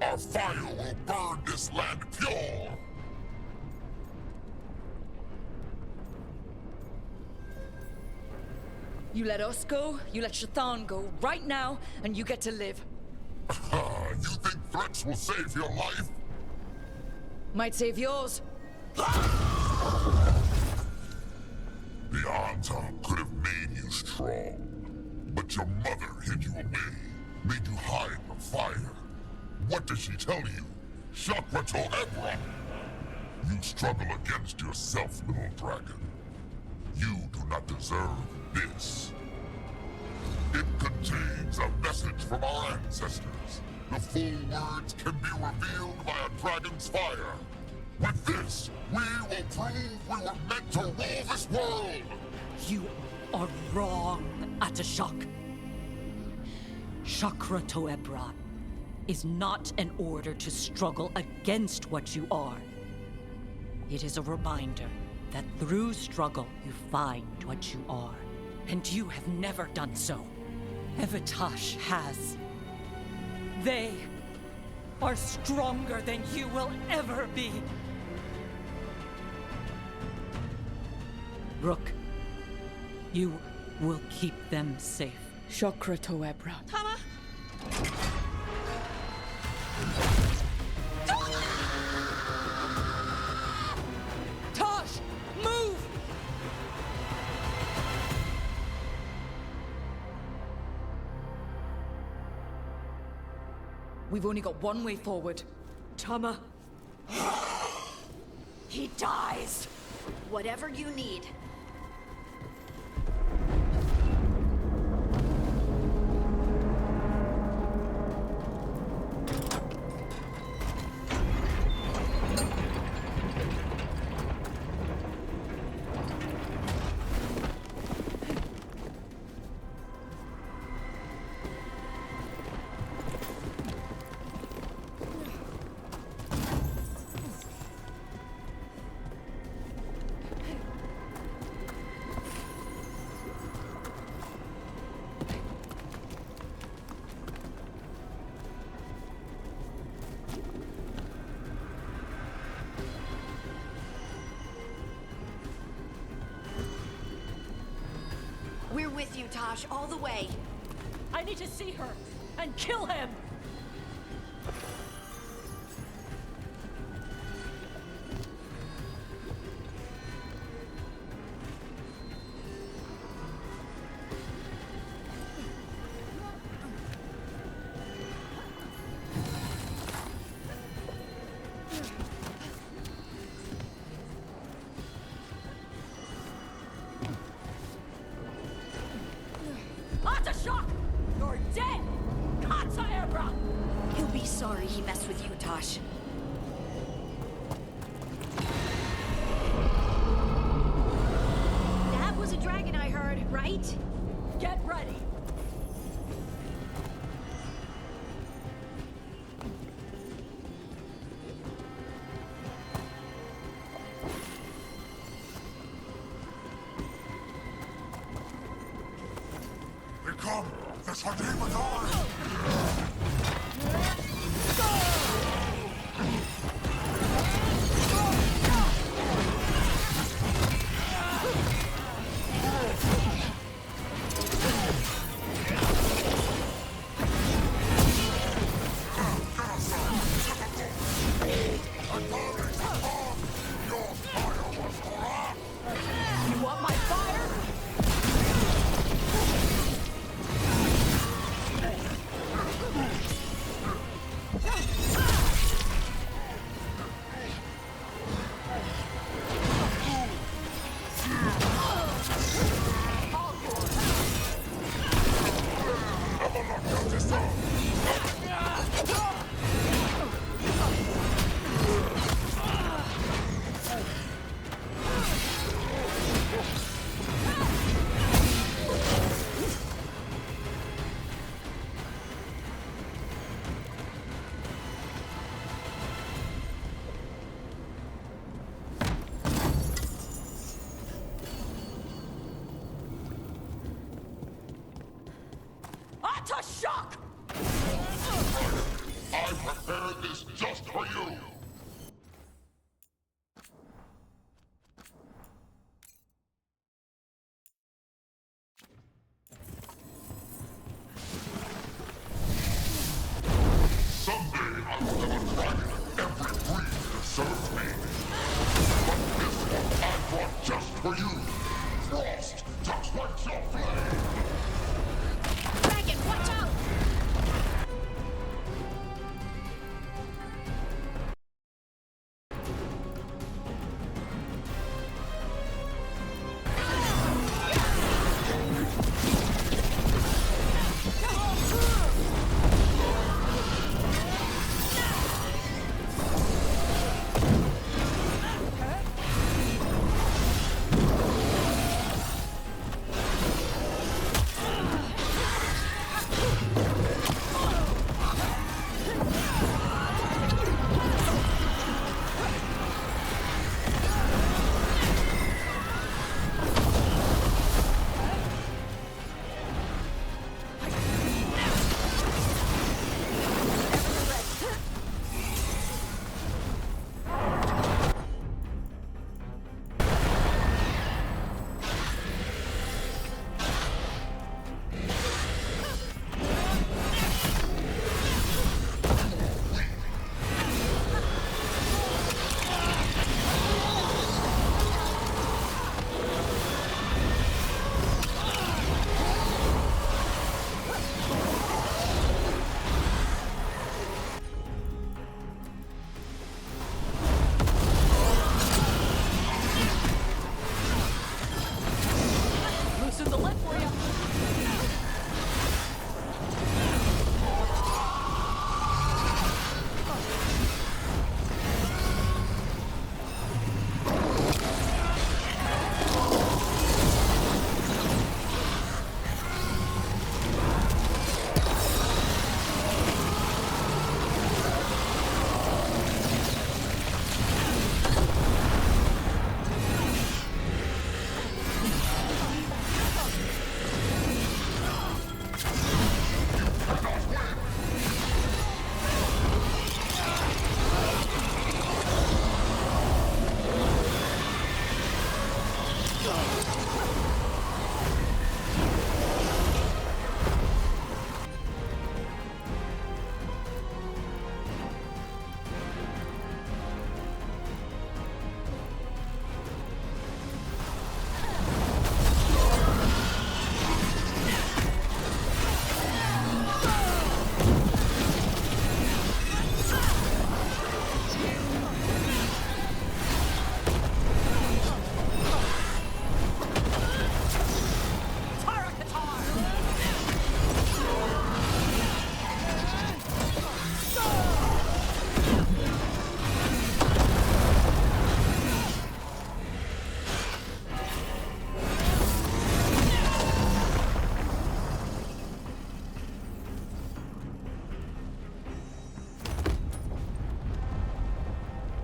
Our fire will burn this land pure. You let us go, you let Shathan go right now, and you get to live. You think threats will save your life? Might save yours. The Antam could have made you strong, but your mother hid you away, made you hide the fire. What did she tell you? Shakrato Ebra! You struggle against yourself, little dragon. You do not deserve this. It contains a message from our ancestors. The full words can be revealed by a dragon's fire. With this, we will prove we were meant to rule this world! You are wrong, Atashok. Chakra Toebra is not an order to struggle against what you are. It is a reminder that through struggle you find what you are. And you have never done so. Evitash has. They are stronger than you will ever be. Rook, you will keep them safe. Chakra Toebra. Tama! Tosh! Move! We've only got one way forward. Tama. He dies. Whatever you need. We're with you, Tosh, all the way. I need to see her and kill him! Atashok! You're dead! Kata Ebra! He'll be sorry he messed with you, Tosh. That was a dragon I heard, right? Get ready! They come! The Sardimadari! prepared this just for you! Someday I will have a dragon of every breed that serves me. But this one I brought just for you. Frost, to quench your flame! Dragon, watch out!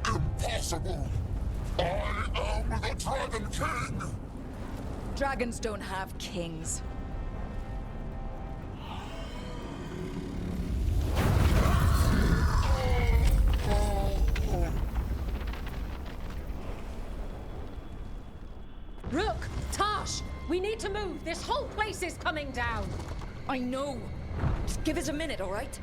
Impossible! I am the Dragon King! Dragons don't have kings. Rook! Tash! We need to move! This whole place is coming down! I know! Just give us a minute, all right?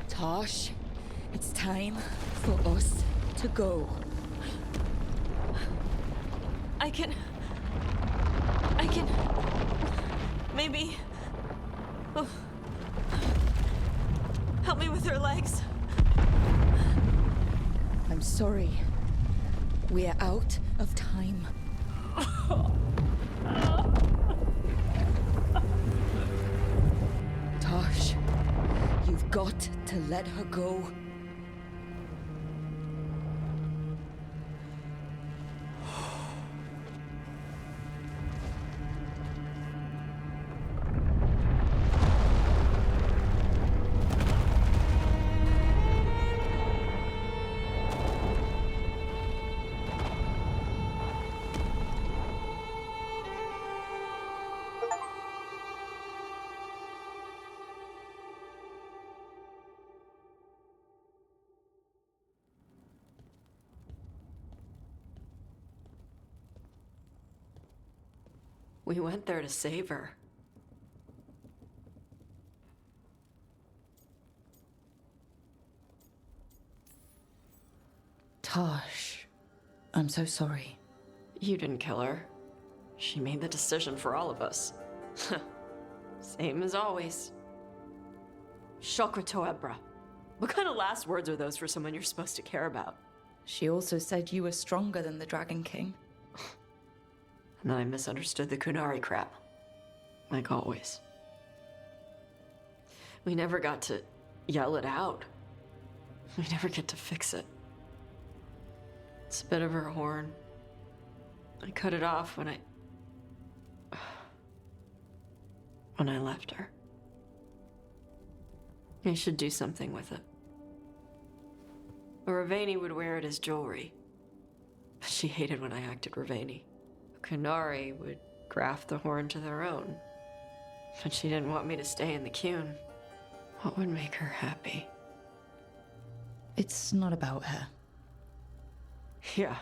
Tosh, it's time for us to go. I can... Maybe... Oh. Help me with her legs. I'm sorry. We're out of time. Tosh, you've got to let her go. We went there to save her. Tosh, I'm so sorry. You didn't kill her. She made the decision for all of us. Same as always. Shokrato Ebra. What kind of last words are those for someone you're supposed to care about? She also said you were stronger than the Dragon King. And then I misunderstood the Kunari crap. Like always. We never got to yell it out. We never get to fix it. It's a bit of her horn. I cut it off when I left her. I should do something with it. Ravani would wear it as jewelry. But she hated when I acted Ravani. Kunari would graft the horn to their own. But she didn't want me to stay in the Qun. What would make her happy? It's not about her. Yeah.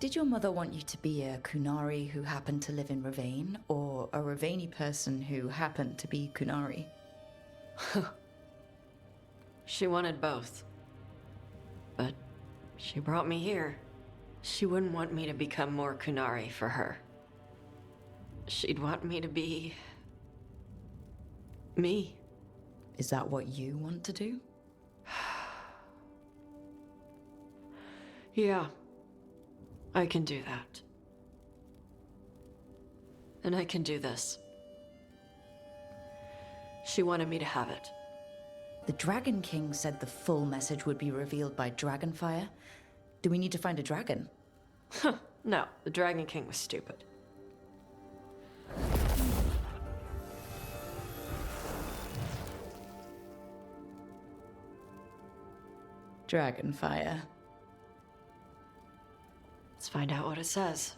Did your mother want you to be a Kunari who happened to live in Ravane, or a Ravani person who happened to be Kunari? She wanted both. But she brought me here. She wouldn't want me to become more Kunari for her. She'd want me to be... me. Is that what you want to do? Yeah. I can do that. And I can do this. She wanted me to have it. The Dragon King said the full message would be revealed by Dragonfire. Do we need to find a dragon? No, the Dragon King was stupid. Dragonfire. Let's find out what it says.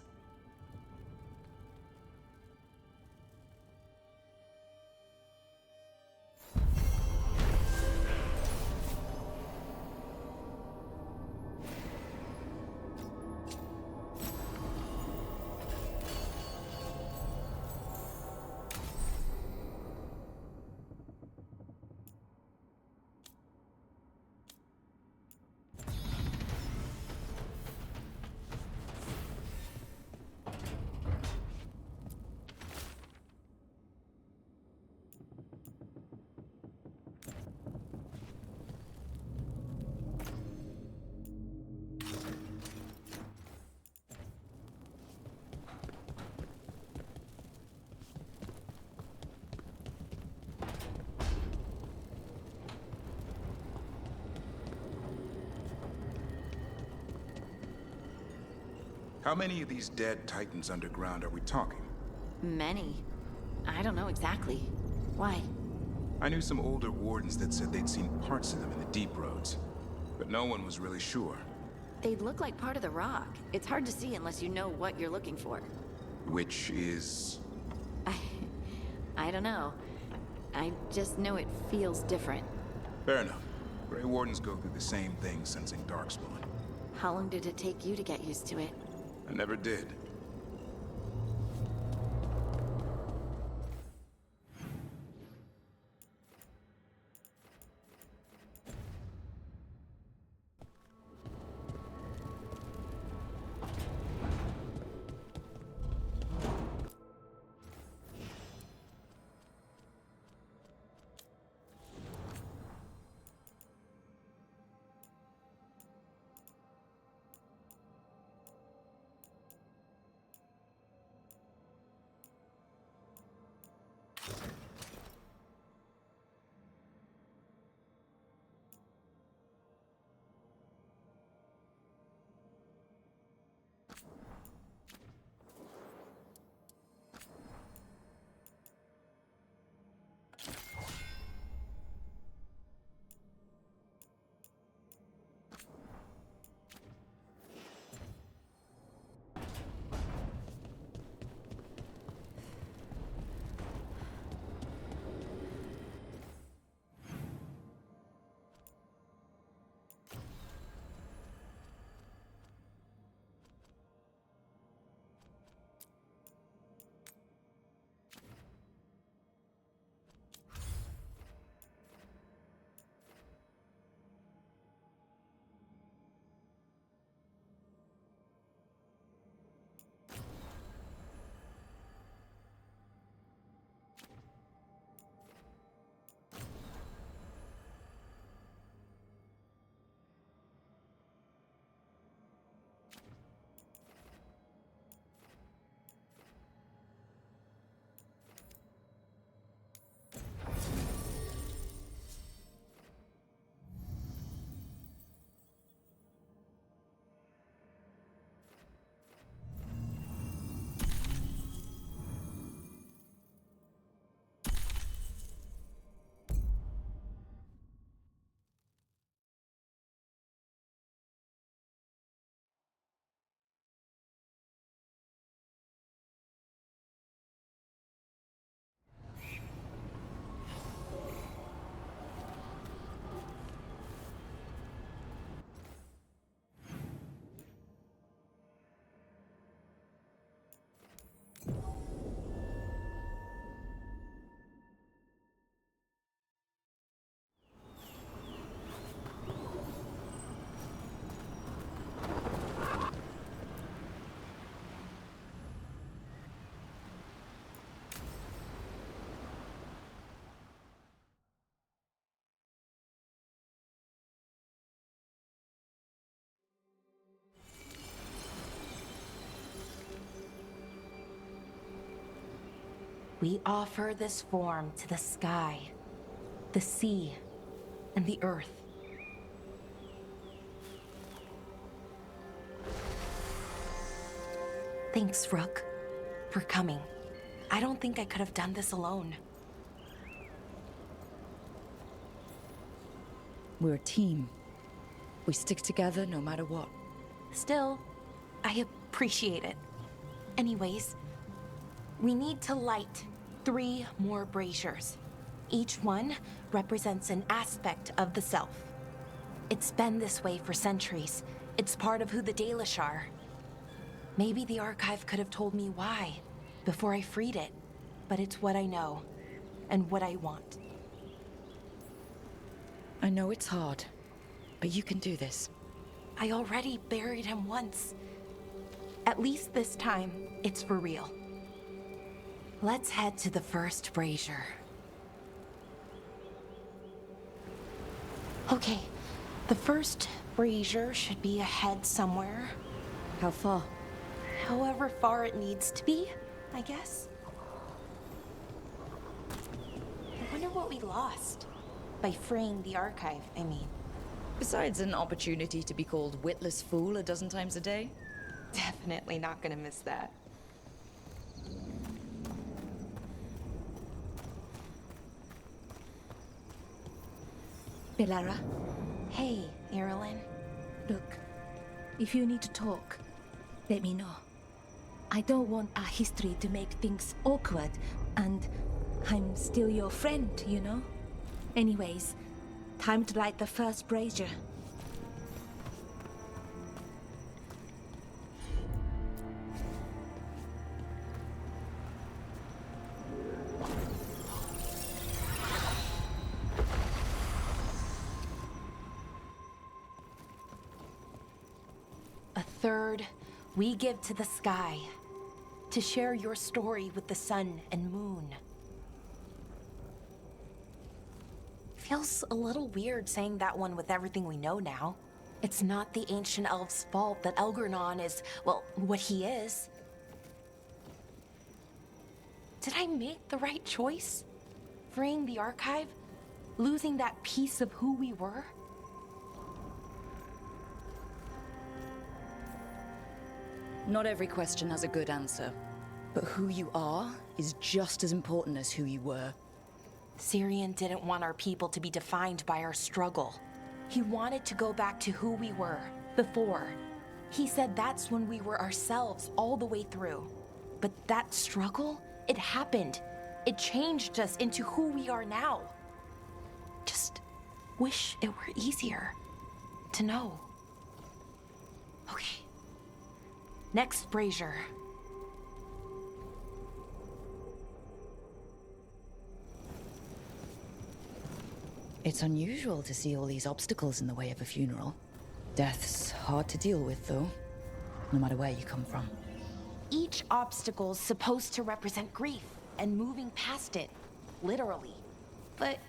How many of these dead Titans underground are we talking? Many. I don't know exactly. Why? I knew some older wardens that said they'd seen parts of them in the deep roads, but no one was really sure. They'd look like part of the rock. It's hard to see unless you know what you're looking for. Which is... I don't know. I just know it feels different. Fair enough. Grey Wardens go through the same thing sensing Darkspawn. How long did it take you to get used to it? I never did. We offer this form to the sky, the sea, and the earth. Thanks, Rook, for coming. I don't think I could have done this alone. We're a team. We stick together no matter what. Still, I appreciate it. Anyways, we need to light 3 more braziers. Each one represents an aspect of the self. It's been this way for centuries. It's part of who the Dalish are. Maybe the archive could have told me why before I freed it, but it's what I know and what I want. I know it's hard, but you can do this. I already buried him once. At least this time, it's for real. Let's head to the first brazier. Okay, the first brazier should be ahead somewhere. How far? However far it needs to be, I guess. I wonder what we lost by freeing the archive, I mean. Besides an opportunity to be called witless fool a dozen times a day? Definitely not gonna miss that. Bellara. Hey, Irulan. Look, if you need to talk, let me know. I don't want our history to make things awkward, and I'm still your friend, you know? Anyways, time to light the first brazier. A third we give to the sky, to share your story with the sun and moon. Feels a little weird saying that one with everything we know now. It's not the ancient elf's fault that Elgernon is, well, what he is. Did I make the right choice? Freeing the archive? Losing that piece of who we were? Not every question has a good answer, but who you are is just as important as who you were. Syrian didn't want our people to be defined by our struggle. He wanted to go back to who we were before. He said that's when we were ourselves all the way through. But that struggle, it happened. It changed us into who we are now. Just wish it were easier to know. Okay. Next brazier. It's unusual to see all these obstacles in the way of a funeral. Death's hard to deal with, though, no matter where you come from. Each obstacle's supposed to represent grief and moving past it, literally. But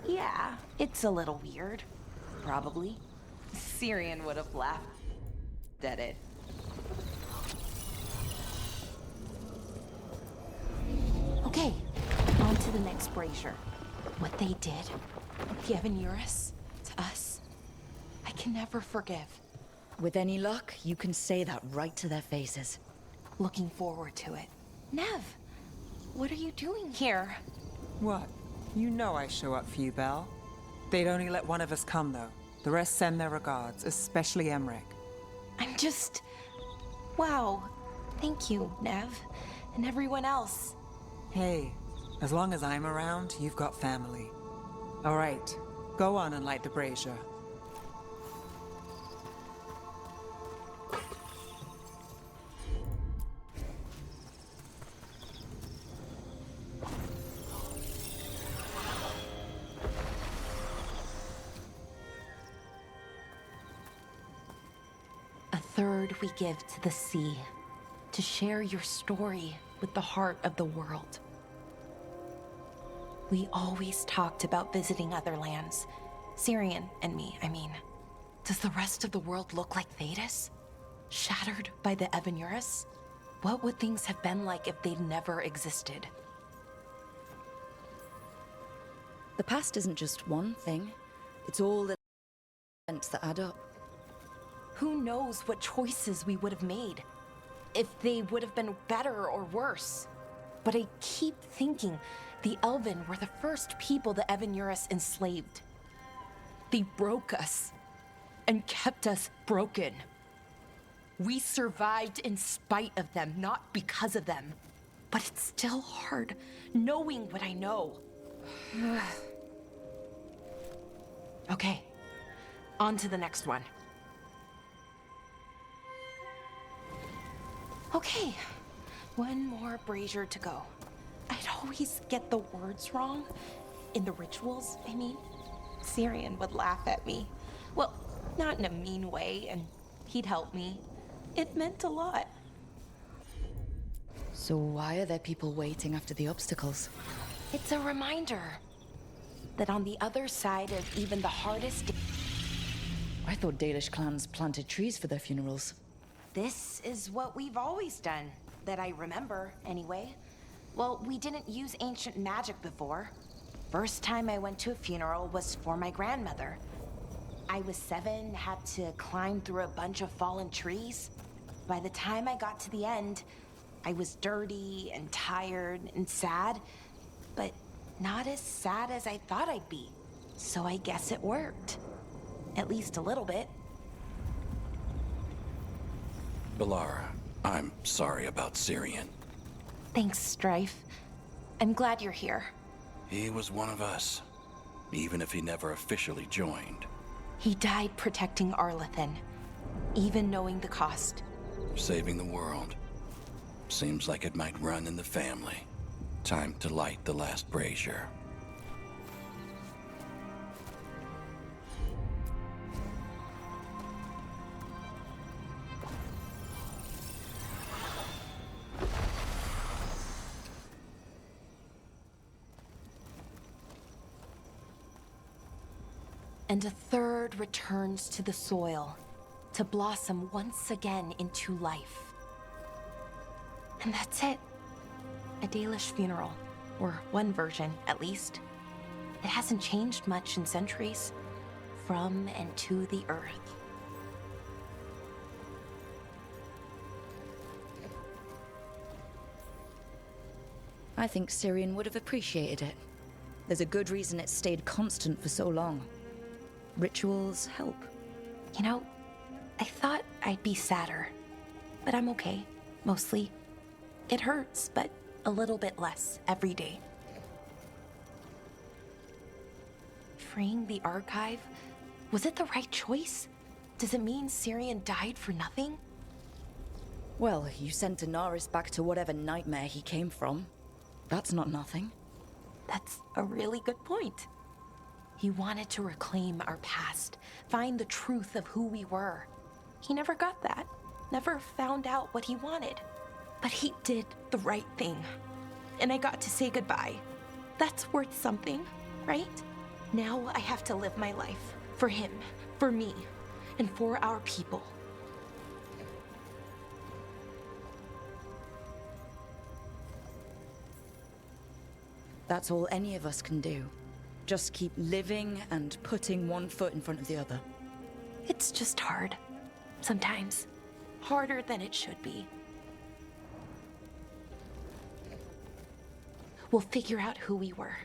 yeah, it's a little weird. Probably. Syrian would have laughed at it. Okay, on to the next brazier. What they did, Yevanuris, to us, I can never forgive. With any luck, you can say that right to their faces. Looking forward to it. Nev, what are you doing here? What? You know I show up for you, Belle. They'd only let one of us come, though. The rest send their regards, especially Emmerich. I'm just... Wow. Thank you, Nev. And everyone else. Hey, as long as I'm around, you've got family. All right, go on and light the brazier. A third we give to the sea, to share your story with the heart of the world. We always talked about visiting other lands. Syrian and me, I mean. Does the rest of the world look like Thedas? Shattered by the Evanuris? What would things have been like if they'd never existed? The past isn't just one thing. It's all the events that add up. Who knows what choices we would have made? If they would have been better or worse. But I keep thinking the Elven were the first people the Evanuris enslaved. They broke us and kept us broken. We survived in spite of them, not because of them. But it's still hard knowing what I know. Okay, on to the next one. Okay, one more brazier to go. I'd always get the words wrong. In the rituals, I mean. Syrian would laugh at me. Well, not in a mean way, and he'd help me. It meant a lot. So why are there people waiting after the obstacles? It's a reminder that on the other side of even the hardest... I thought Dalish clans planted trees for their funerals. This is what we've always done, that I remember, anyway. Well, we didn't use ancient magic before. First time I went to a funeral was for my grandmother. I was 7, had to climb through a bunch of fallen trees. By the time I got to the end, I was dirty and tired and sad, but not as sad as I thought I'd be. So I guess it worked. At least a little bit. Balara, I'm sorry about Syrian. Thanks, Strife. I'm glad you're here. He was one of us, even if he never officially joined. He died protecting Arlathan, even knowing the cost. Saving the world. Seems like it might run in the family. Time to light the last brazier. And a third returns to the soil, to blossom once again into life. And that's it. A Dalish funeral, or one version, at least. It hasn't changed much in centuries, from and to the earth. I think Syrian would have appreciated it. There's a good reason it stayed constant for so long. Rituals help. You know, I thought I'd be sadder, but I'm okay, mostly. It hurts, but a little bit less every day. Freeing the archive, was it the right choice? Does it mean Syrian died for nothing? Well, you sent Daenerys back to whatever nightmare he came from. That's not nothing. That's a really good point. He wanted to reclaim our past, find the truth of who we were. He never got that, never found out what he wanted. But he did the right thing, and I got to say goodbye. That's worth something, right? Now I have to live my life for him, for me, and for our people. That's all any of us can do. Just keep living and putting one foot in front of the other. It's just hard. Sometimes. Harder than it should be. We'll figure out who we were,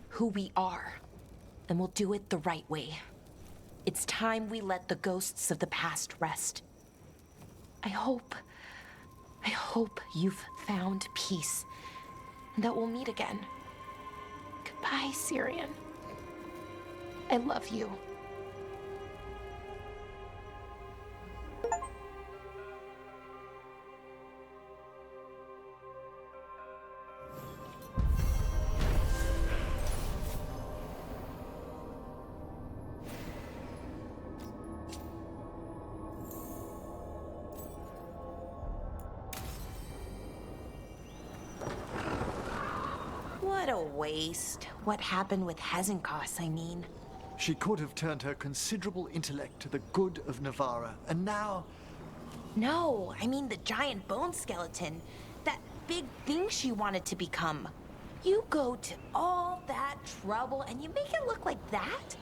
who we are, and we'll do it the right way. It's time we let the ghosts of the past rest. I hope you've found peace, and that we'll meet again. Goodbye, Syrian. I love you. What a waste. What happened with Hezenkos, I mean. She could have turned her considerable intellect to the good of Navarra, and now... No, I mean the giant bone skeleton. That big thing she wanted to become. You go to all that trouble and you make it look like that?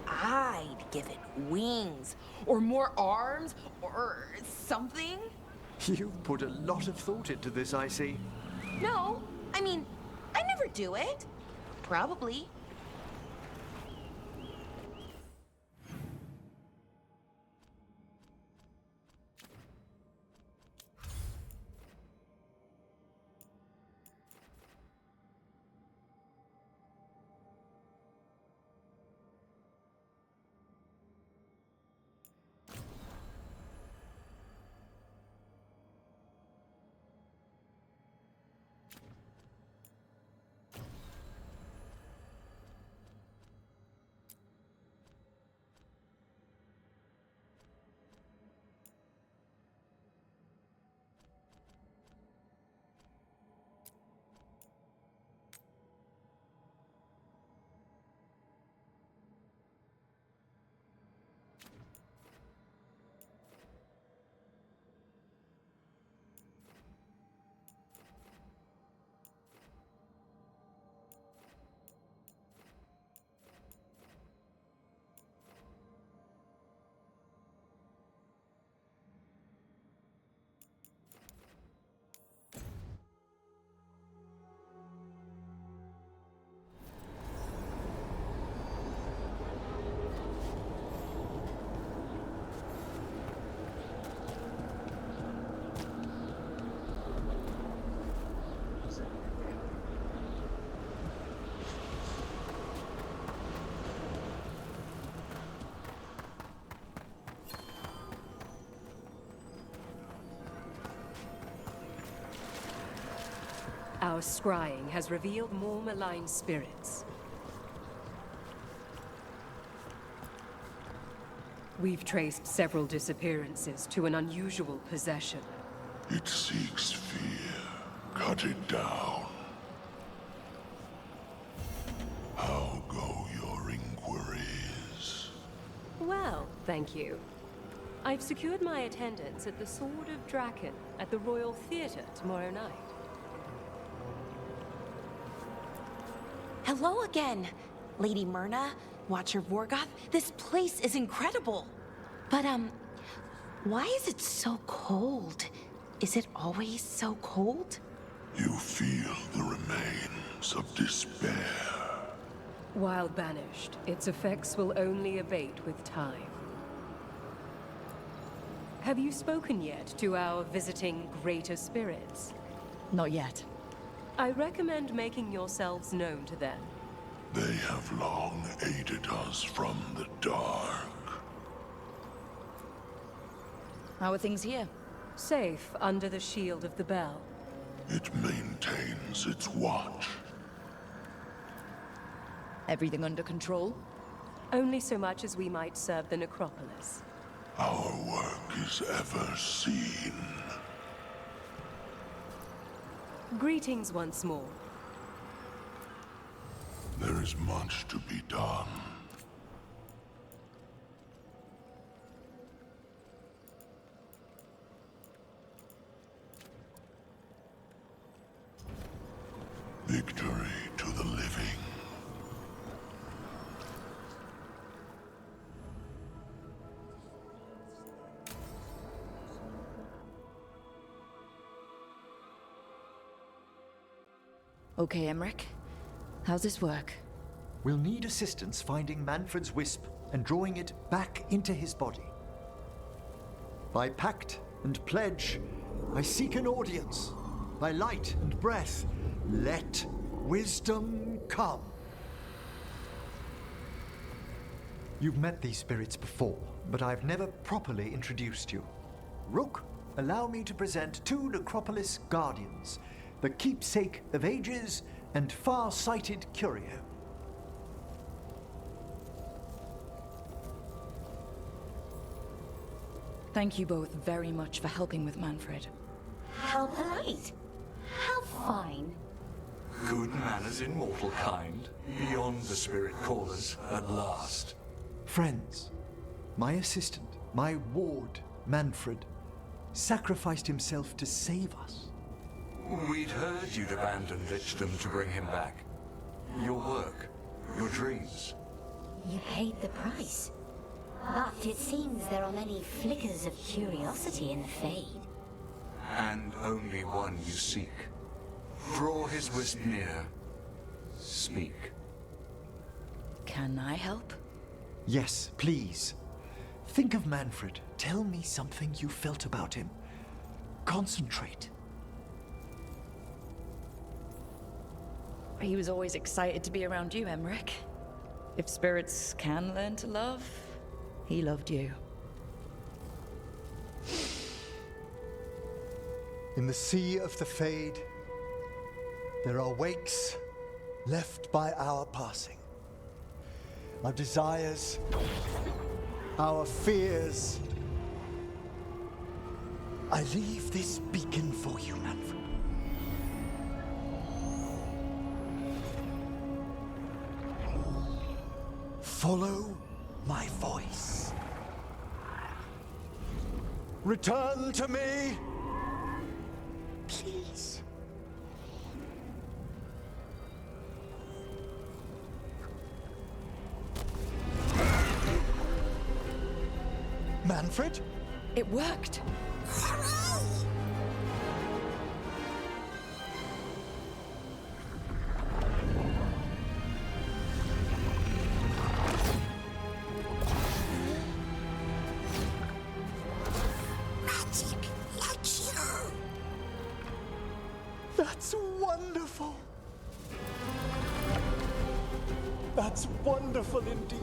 I'd give it wings, or more arms, or something. You've put a lot of thought into this, I see. No, I mean, I never do it. Probably. Our scrying has revealed more malign spirits. We've traced several disappearances to an unusual possession. It seeks fear. Cut it down. How go your inquiries? Well, thank you. I've secured my attendance at the Sword of Draken at the Royal Theatre tomorrow night. Hello again, Lady Myrna, Watcher Vorgoth. This place is incredible. But, why is it so cold? Is it always so cold? You feel the remains of despair. While banished, its effects will only abate with time. Have you spoken yet to our visiting greater spirits? Not yet. I recommend making yourselves known to them. They have long aided us from the dark. How are things here? Safe under the shield of the bell. It maintains its watch. Everything under control? Only so much as we might serve the necropolis. Our work is ever seen. Greetings once more. There is much to be done. Victory to the living. Okay, Emmerich. How's this work? We'll need assistance finding Manfred's wisp and drawing it back into his body. By pact and pledge, I seek an audience. By light and breath, let wisdom come. You've met these spirits before, but I've never properly introduced you. Rook, allow me to present two Necropolis Guardians, the keepsake of ages and far-sighted curio. Thank you both very much for helping with Manfred. How polite. How fine. Good manners in mortal kind, beyond the spirit callers at last. Friends, my assistant, my ward, Manfred, sacrificed himself to save us. We'd heard you'd abandoned Lichdom to bring him back. Your work, your dreams. You paid the price. But it seems there are many flickers of curiosity in the Fade. And only one you seek. Draw his wisp near. Speak. Can I help? Yes, please. Think of Manfred. Tell me something you felt about him. Concentrate. He was always excited to be around you, Emmerich. If spirits can learn to love, he loved you. In the sea of the Fade, there are wakes left by our passing. Our desires, our fears. I leave this beacon for you, Manfred. Follow my voice. Return to me, please. Manfred? It worked. That's wonderful. That's wonderful indeed.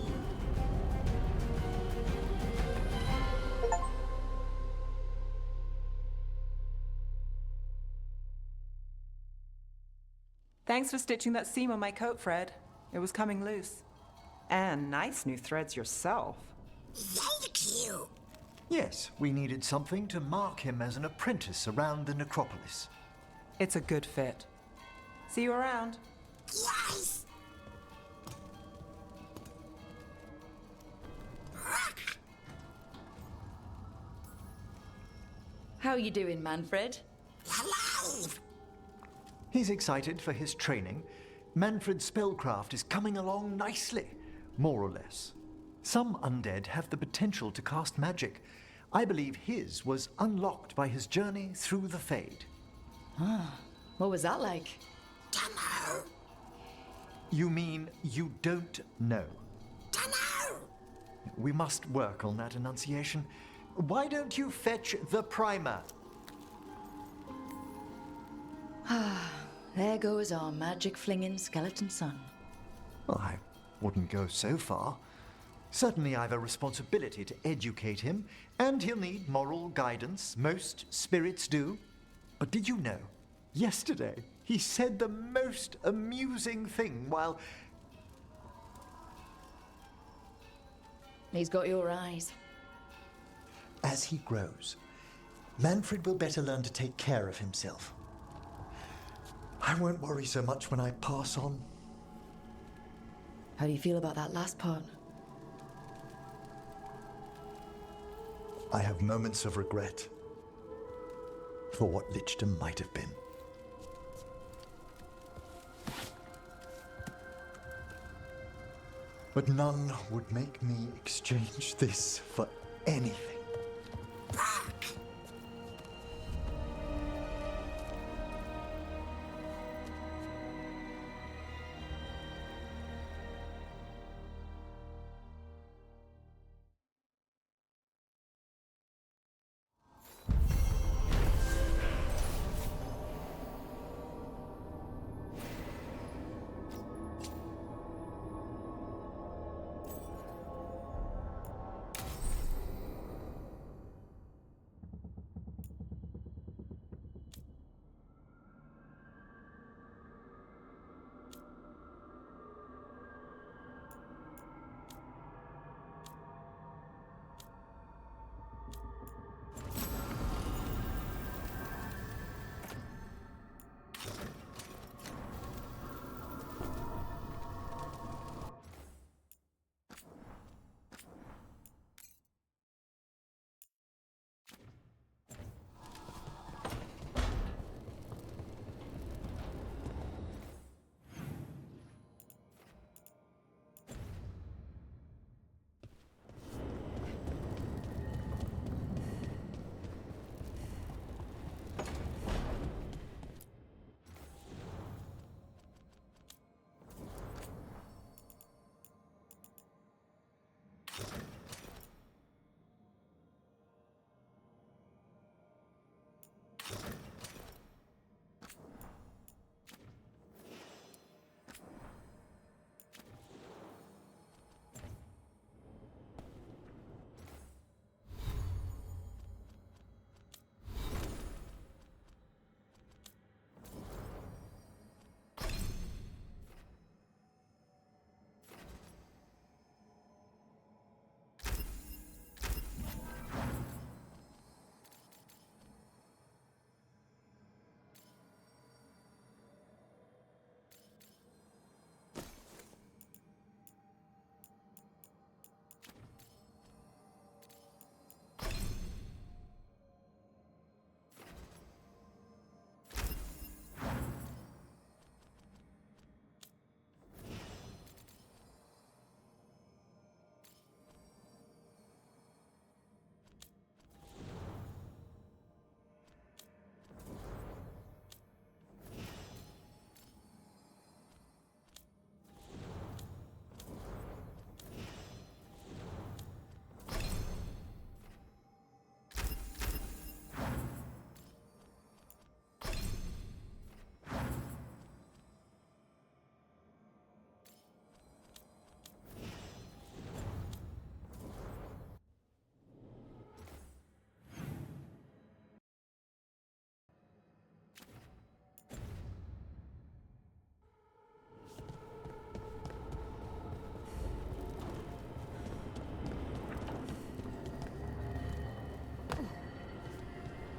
Thanks for stitching that seam on my coat, Fred. It was coming loose. And nice new threads yourself. Thank you. Yes, we needed something to mark him as an apprentice around the necropolis. It's a good fit. See you around. Yes! How you doing, Manfred? Alive! He's excited for his training. Manfred's spellcraft is coming along nicely, more or less. Some undead have the potential to cast magic. I believe his was unlocked by his journey through the Fade. Ah, what was that like? Dunno. You mean you don't know? Dunno. We must work on that enunciation. Why don't you fetch the primer? Ah, there goes our magic-flinging skeleton son. Well, I wouldn't go so far. Certainly I've a responsibility to educate him, and he'll need moral guidance. Most spirits do. But did you know, yesterday he said the most amusing thing while... He's got your eyes. As he grows, Manfred will better learn to take care of himself. I won't worry so much when I pass on. How do you feel about that last part? I have moments of regret for what Lichdom might have been. But none would make me exchange this for anything.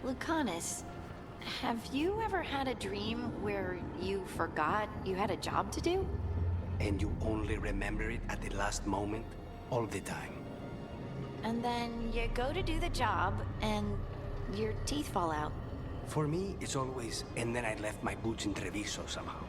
Lucanus, have you ever had a dream where you forgot you had a job to do? And you only remember it at the last moment, all the time. And then you go to do the job, and your teeth fall out. For me, it's always, and then I left my boots in Treviso somehow.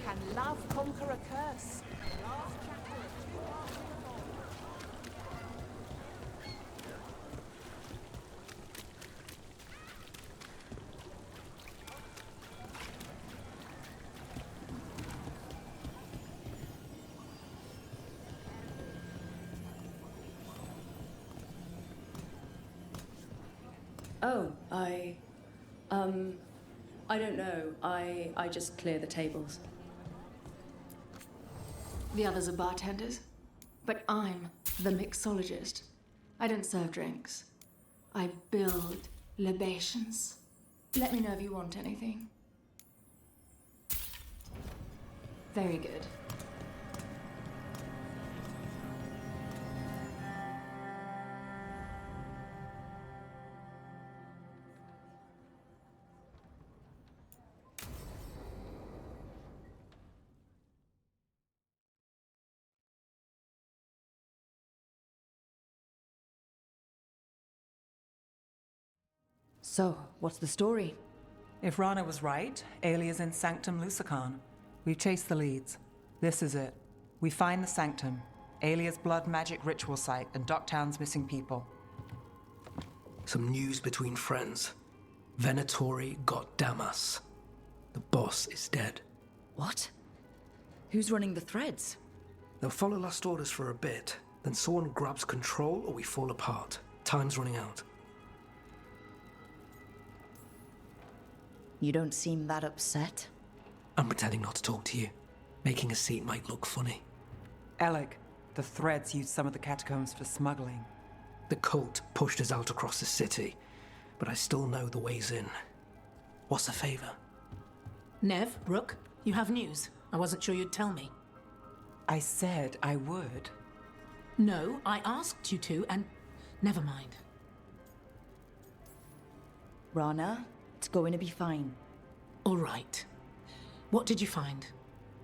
Can love conquer a curse? Oh, I don't know. I just clear the tables. The others are bartenders, but I'm the mixologist. I don't serve drinks. I build libations. Let me know if you want anything. Very good. So, what's the story? If Rana was right, Aelia's in Sanctum Lucican. We've chased the leads. This is it. We find the Sanctum, Aelia's blood magic ritual site, and Docktown's missing people. Some news between friends. Venatori got Damas. The boss is dead. What? Who's running the threads? They'll follow last orders for a bit, then someone grabs control or we fall apart. Time's running out. You don't seem that upset. I'm pretending not to talk to you. Making a seat might look funny. Alec, the threads used some of the catacombs for smuggling. The cult pushed us out across the city, but I still know the ways in. What's the favor? Nev, Rook, you have news. I wasn't sure you'd tell me. I said I would. No, I asked you to, and never mind. Rana, it's going to be fine. All right. What did you find?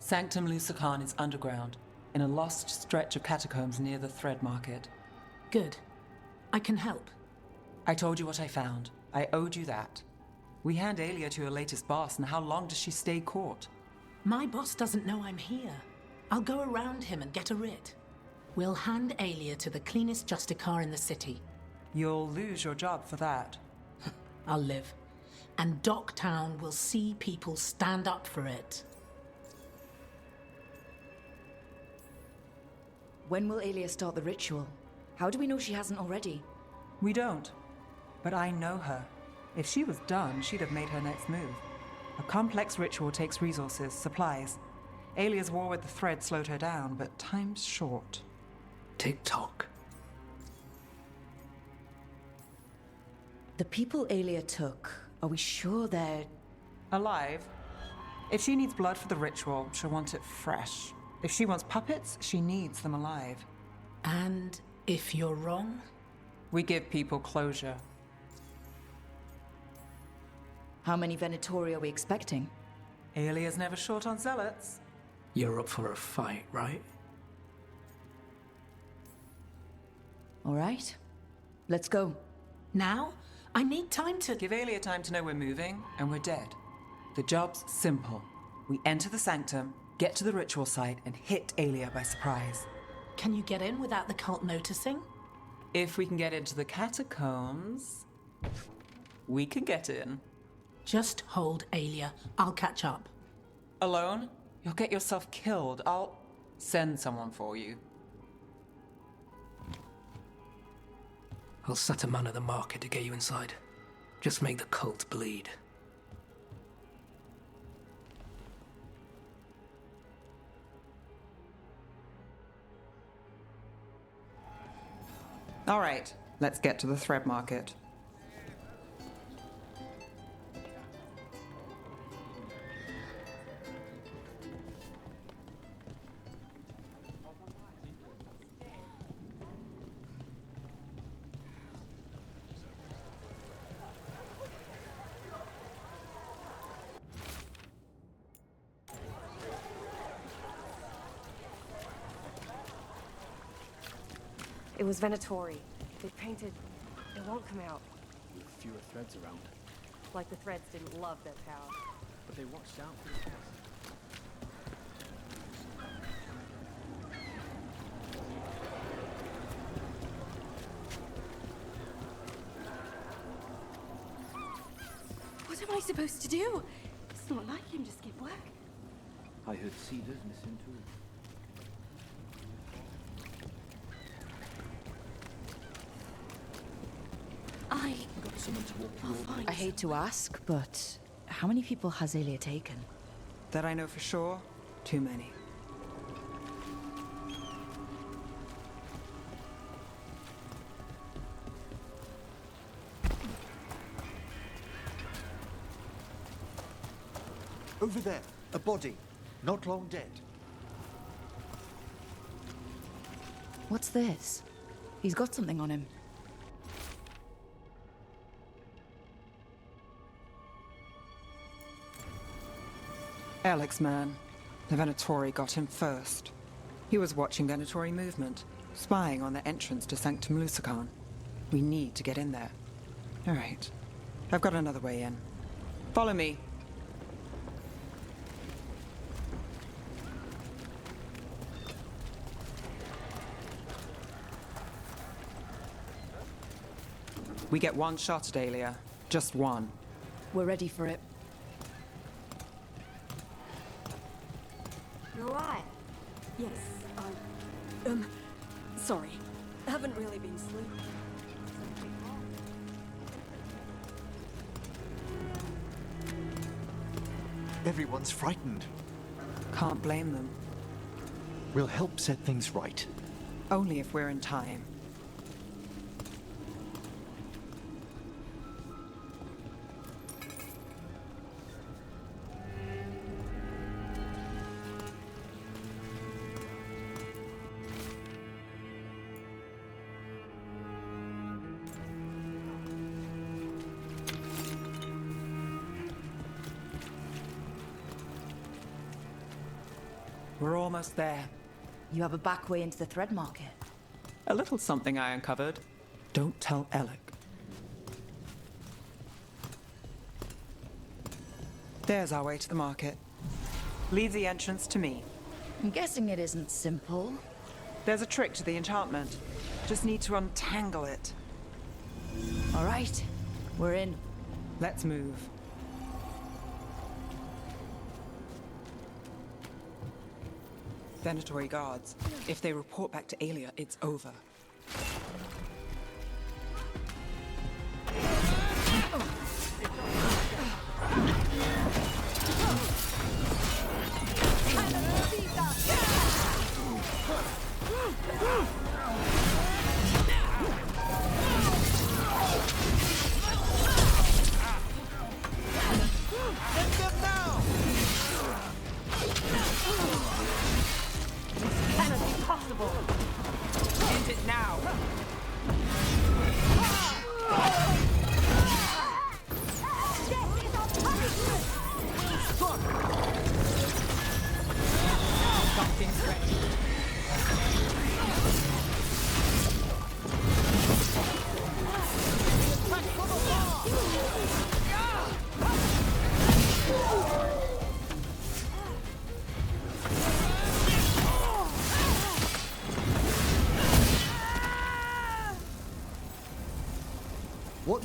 Sanctum Lucican is underground, in a lost stretch of catacombs near the Thread Market. Good. I can help. I told you what I found. I owed you that. We hand Aelia to her latest boss, and how long does she stay caught? My boss doesn't know I'm here. I'll go around him and get a writ. We'll hand Aelia to the cleanest Justicar in the city. You'll lose your job for that. I'll live. And Docktown will see people stand up for it. When will Aelia start the ritual? How do we know she hasn't already? We don't. But I know her. If she was done, she'd have made her next move. A complex ritual takes resources, supplies. Aelia's war with the Thread slowed her down, but time's short. Tick-tock. The people Aelia took, are we sure they're... alive? If she needs blood for the ritual, she'll want it fresh. If she wants puppets, she needs them alive. And if you're wrong? We give people closure. How many Venatori are we expecting? Alia's never short on zealots. You're up for a fight, right? All right. Let's go. Now? I need time to... Give Alia time to know we're moving, and we're dead. The job's simple. We enter the sanctum, get to the ritual site, and hit Alia by surprise. Can you get in without the cult noticing? If we can get into the catacombs, we can get in. Just hold Alia. I'll catch up. Alone? You'll get yourself killed. I'll send someone for you. I'll set a man at the market to get you inside. Just make the cult bleed. All right, let's get to the thread market. It was Venatori. They painted... It won't come out. With fewer threads around. Like the threads didn't love their power. But they watched out for the test. What am I supposed to do? It's not like him to skip work. I heard Cedar's missing too. Got someone to walk you over. I hate to ask, but how many people has Alia taken? That I know for sure, too many. Over there, a body, not long dead. What's this? He's got something on him. Alex, man. The Venatori got him first. He was watching Venatori movement, spying on the entrance to Sanctum Lucican. We need to get in there. All right. I've got another way in. Follow me. We get one shot at Alia. Just one. We're ready for it. You're right. Yes, sorry. Haven't really been sleeping. Everyone's frightened. Can't blame them. We'll help set things right. Only if we're in time. We're almost there. You have a back way into the thread market. A little something I uncovered. Don't tell Alec. There's our way to the market. Leave the entrance to me. I'm guessing it isn't simple. There's a trick to the enchantment. Just need to untangle it. All right, we're in. Let's move. Venatori guards. If they report back to Alia, it's over.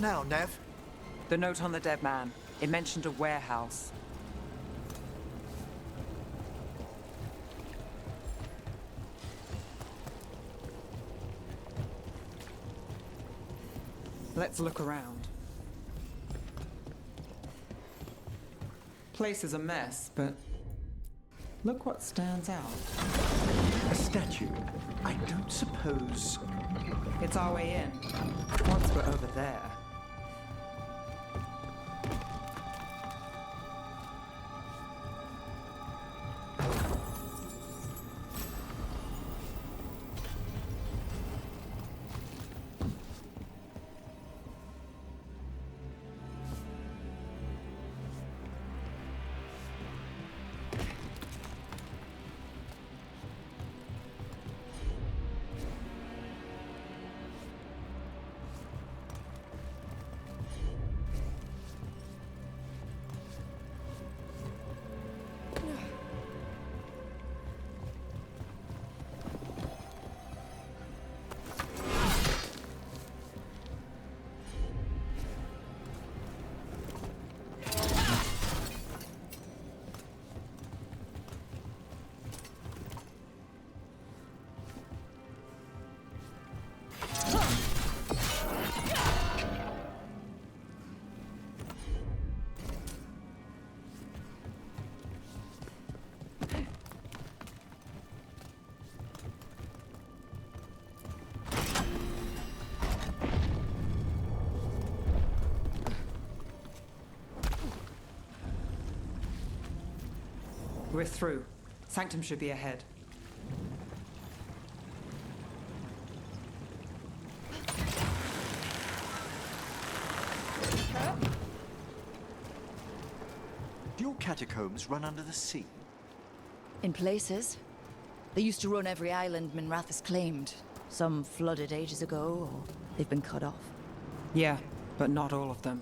now, Nev? The note on the dead man. It mentioned a warehouse. Let's look around. Place is a mess, but look what stands out. A statue. I don't suppose... It's our way in. Once we're over there. We're through. Sanctum should be ahead. Do your catacombs run under the sea? In places. They used to run every island Minrathis claimed. Some flooded ages ago, or they've been cut off. Yeah, but not all of them.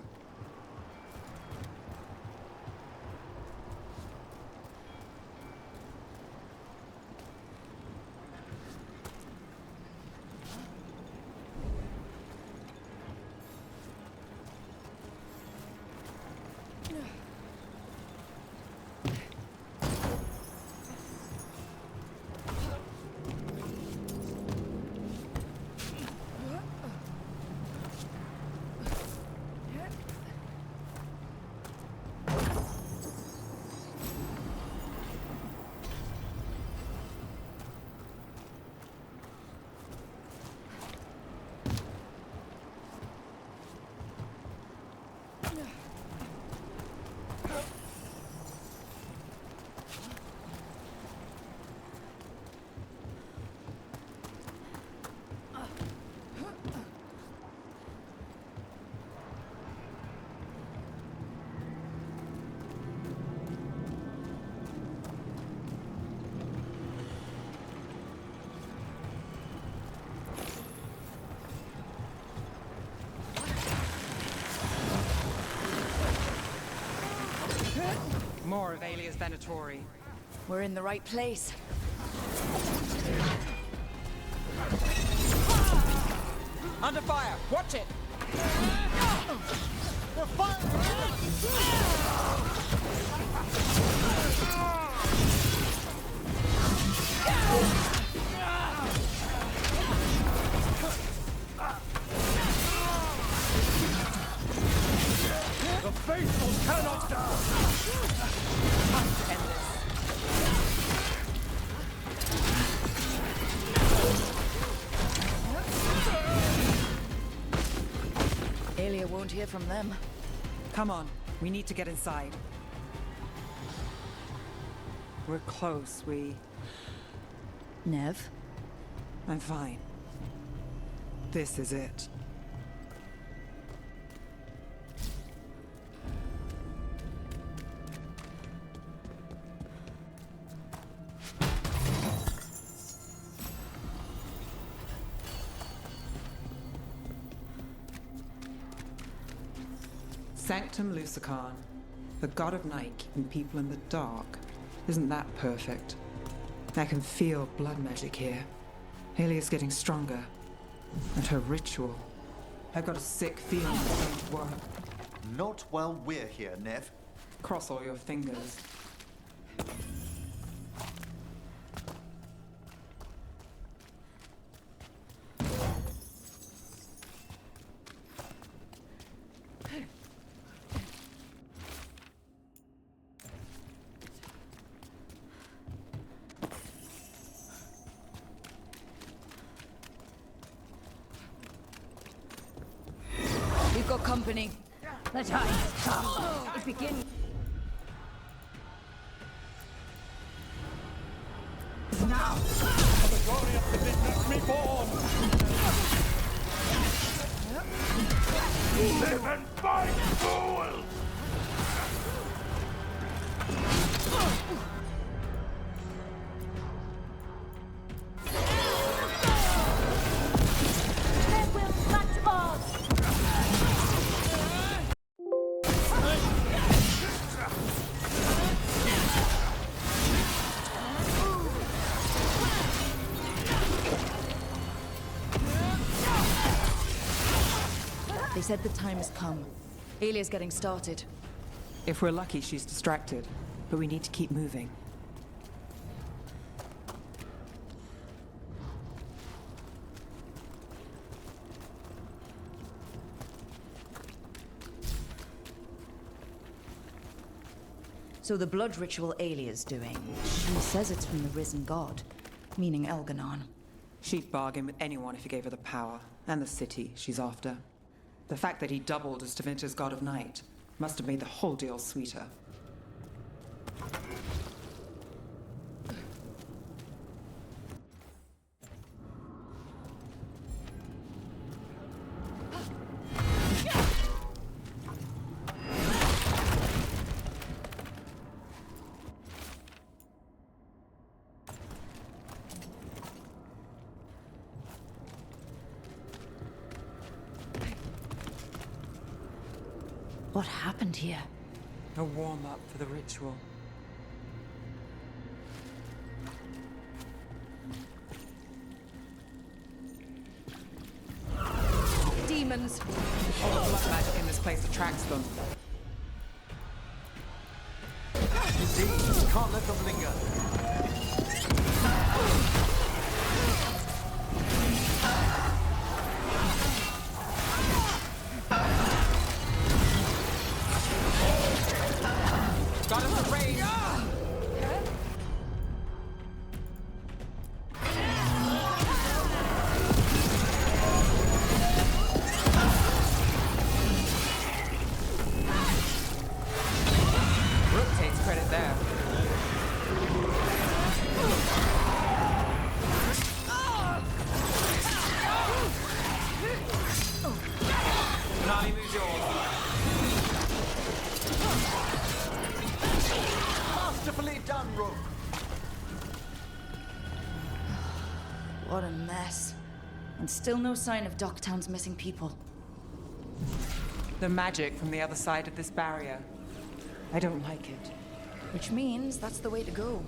More of Alia's Venatori. We're in the right place. Under fire! Watch it! We're firing! The faithful cannot die! Time to end this. Aelia won't hear from them. Come on, we need to get inside. We're close, Nev? I'm fine. This is it. Sanctum Lucican, the god of night keeping people in the dark. Isn't that perfect? I can feel blood magic here. Alia's getting stronger. And her ritual. I've got a sick feeling it's going to work. Not while we're here, Nev. Cross all your fingers. We've got company. The time has come. It begins now. For the glory of the Vintners reborn! Live and fight, fools! There will match all. They said the time has come. Alia's getting started. If we're lucky, she's distracted. But we need to keep moving. So the blood ritual Alia's doing, she says it's from the risen god, meaning Elganon. She'd bargain with anyone if he gave her the power, and the city she's after. The fact that he doubled as Tevinter's god of night must have made the whole deal sweeter. What happened here? A warm-up for the ritual. Demons! All the blood magic in this place attracts them. Indeed, can't let them linger. Got us a raid! Rook takes credit there. Nani moves yours. Masterfully done, Rook. What a mess. And still no sign of Docktown's missing people. The magic from the other side of this barrier. I don't like it. Which means that's the way to go.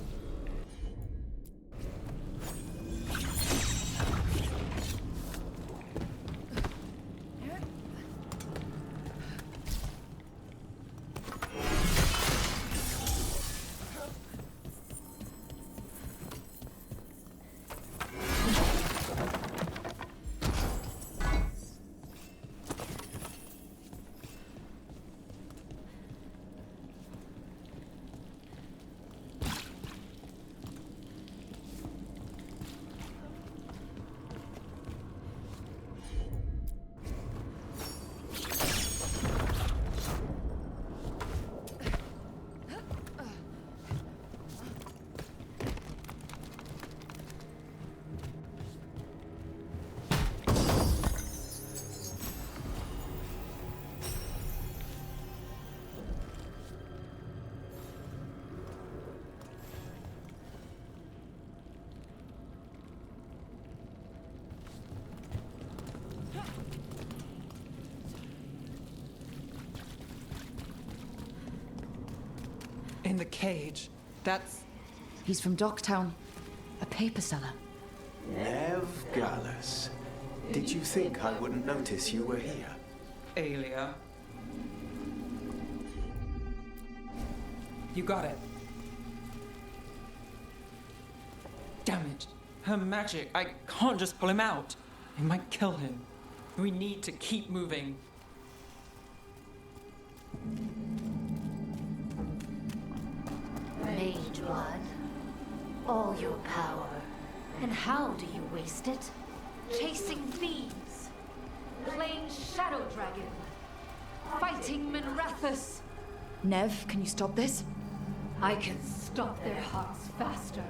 In the cage. That's... He's from Docktown. A paper seller. Nev Gallus. Did you think I wouldn't notice you were here? Aelia. You got it. Damn it. Her magic. I can't just pull him out. It might kill him. We need to keep moving. Mage blood. All your power. And how do you waste it? Chasing thieves. Playing Shadow Dragon. Fighting Minrathus. Nev, can you stop this? I can stop their hearts faster.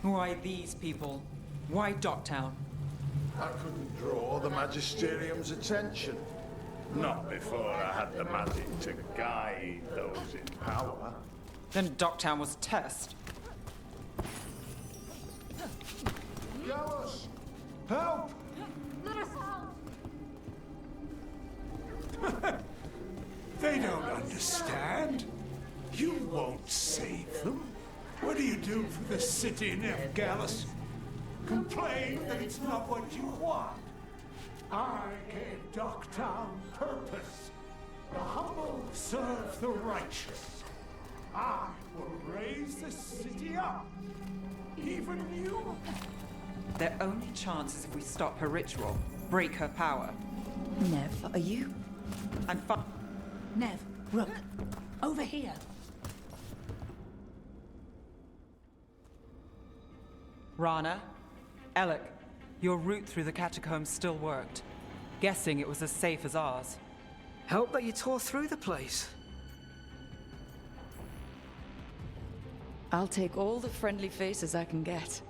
Why these people? Why Docktown? I couldn't draw the Magisterium's attention. Not before I had the magic to guide those in power. Then Docktown was a test. Gallus! Help! Let us out! They don't understand. You won't save them. What do you do for the city, Nev Gallus? Complain that it's not what you want. I gave Docktown purpose. The humble serve the righteous. I will raise the city up. Even you. Their only chance is if we stop her ritual, break her power. Nev, are you? I'm fine. Nev, Rook, over here. Rana, Alec, your route through the catacombs still worked. Guessing it was as safe as ours. Help that you tore through the place. I'll take all the friendly faces I can get.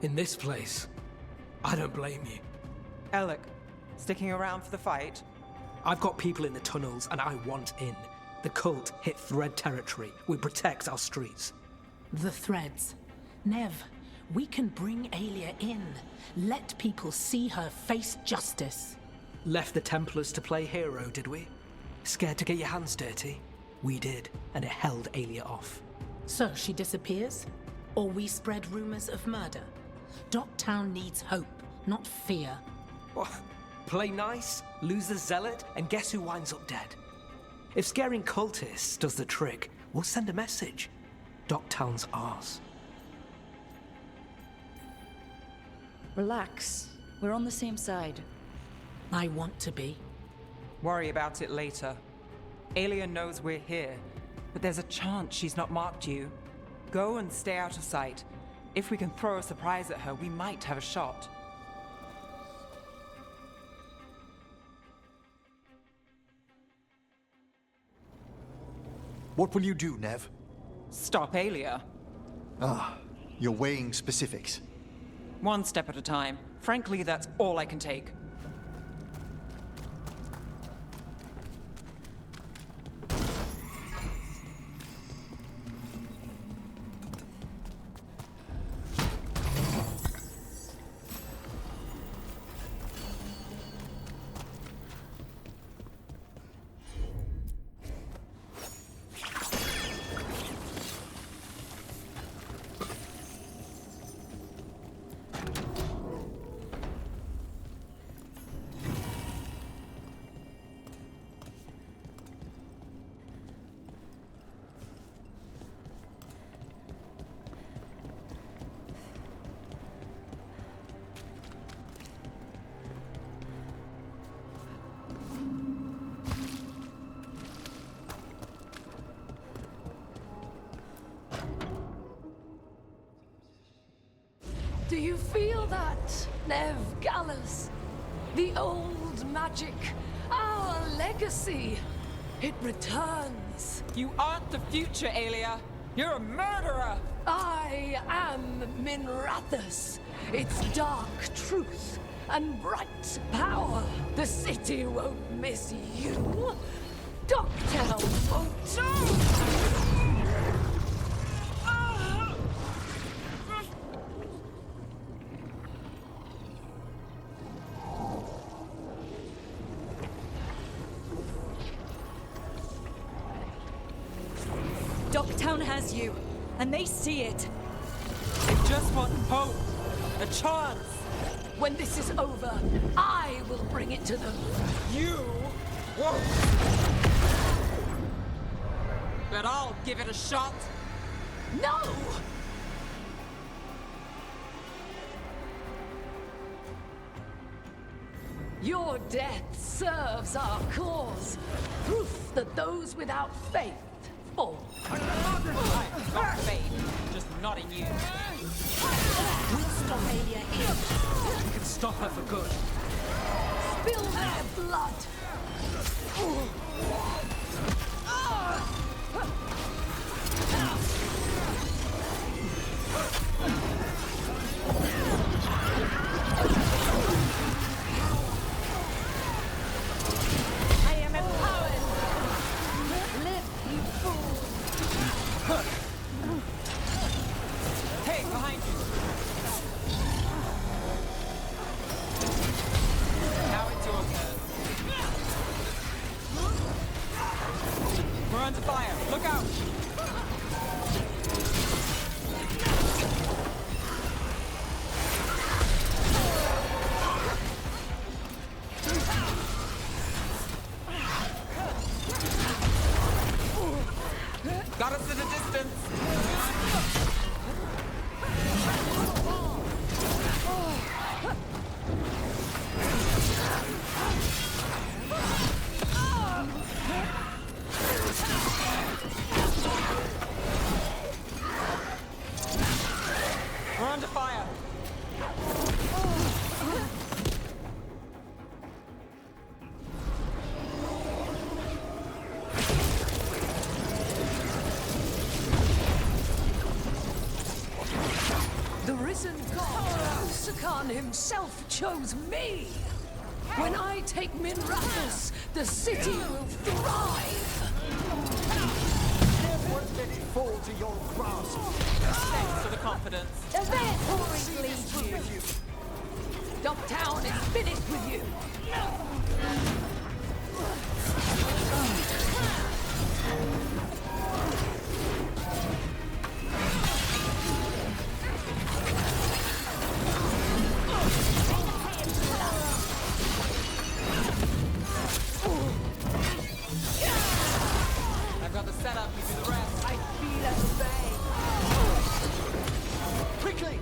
In this place, I don't blame you. Alec, sticking around for the fight? I've got people in the tunnels and I want in. The cult hit Thread territory. We protect our streets. The threads. Nev, we can bring Aelia in. Let people see her face justice. Left the Templars to play hero, did we? Scared to get your hands dirty? We did, and it held Aelia off. So she disappears? Or we spread rumors of murder? Docktown needs hope, not fear. What? Play nice, lose the zealot, and guess who winds up dead? If scaring cultists does the trick, we'll send a message. Docktown's ours. Relax. We're on the same side. I want to be. Worry about it later. Aelia knows we're here, but there's a chance she's not marked you. Go and stay out of sight. If we can throw a surprise at her, we might have a shot. What will you do, Nev? Stop Aelia. Ah, you're weighing specifics. One step at a time. Frankly, that's all I can take. Do you feel that, Nev Gallus? The old magic, our legacy. It returns. You aren't the future, Aelia. You're a murderer! I am Minrathus. Its dark truth and bright power. The city won't miss you. Docktown won't too. Dogtown has you, and they see it. They just want hope. A chance. When this is over, I will bring it to them. You won't. But I'll give it a shot. No! Your death serves our cause. Proof that those without faith fall. I've got faith, just not in you. We'll stop Aelia here. We can stop her for good. Spill their blood. I am empowered. Live, you fool. Hey, behind you. Now it's your turn. We're under fire. Look out! Got us at a distance. We're under fire. The risen god, Sakan himself chose me. When I take Minrathous, the city will thrive. Never let it fall to your grasp. Thanks for the confidence. The Veilguard leads you. Dogtown is finished with you. I've got the setup, you do the rest. I feel a bay. Quickly!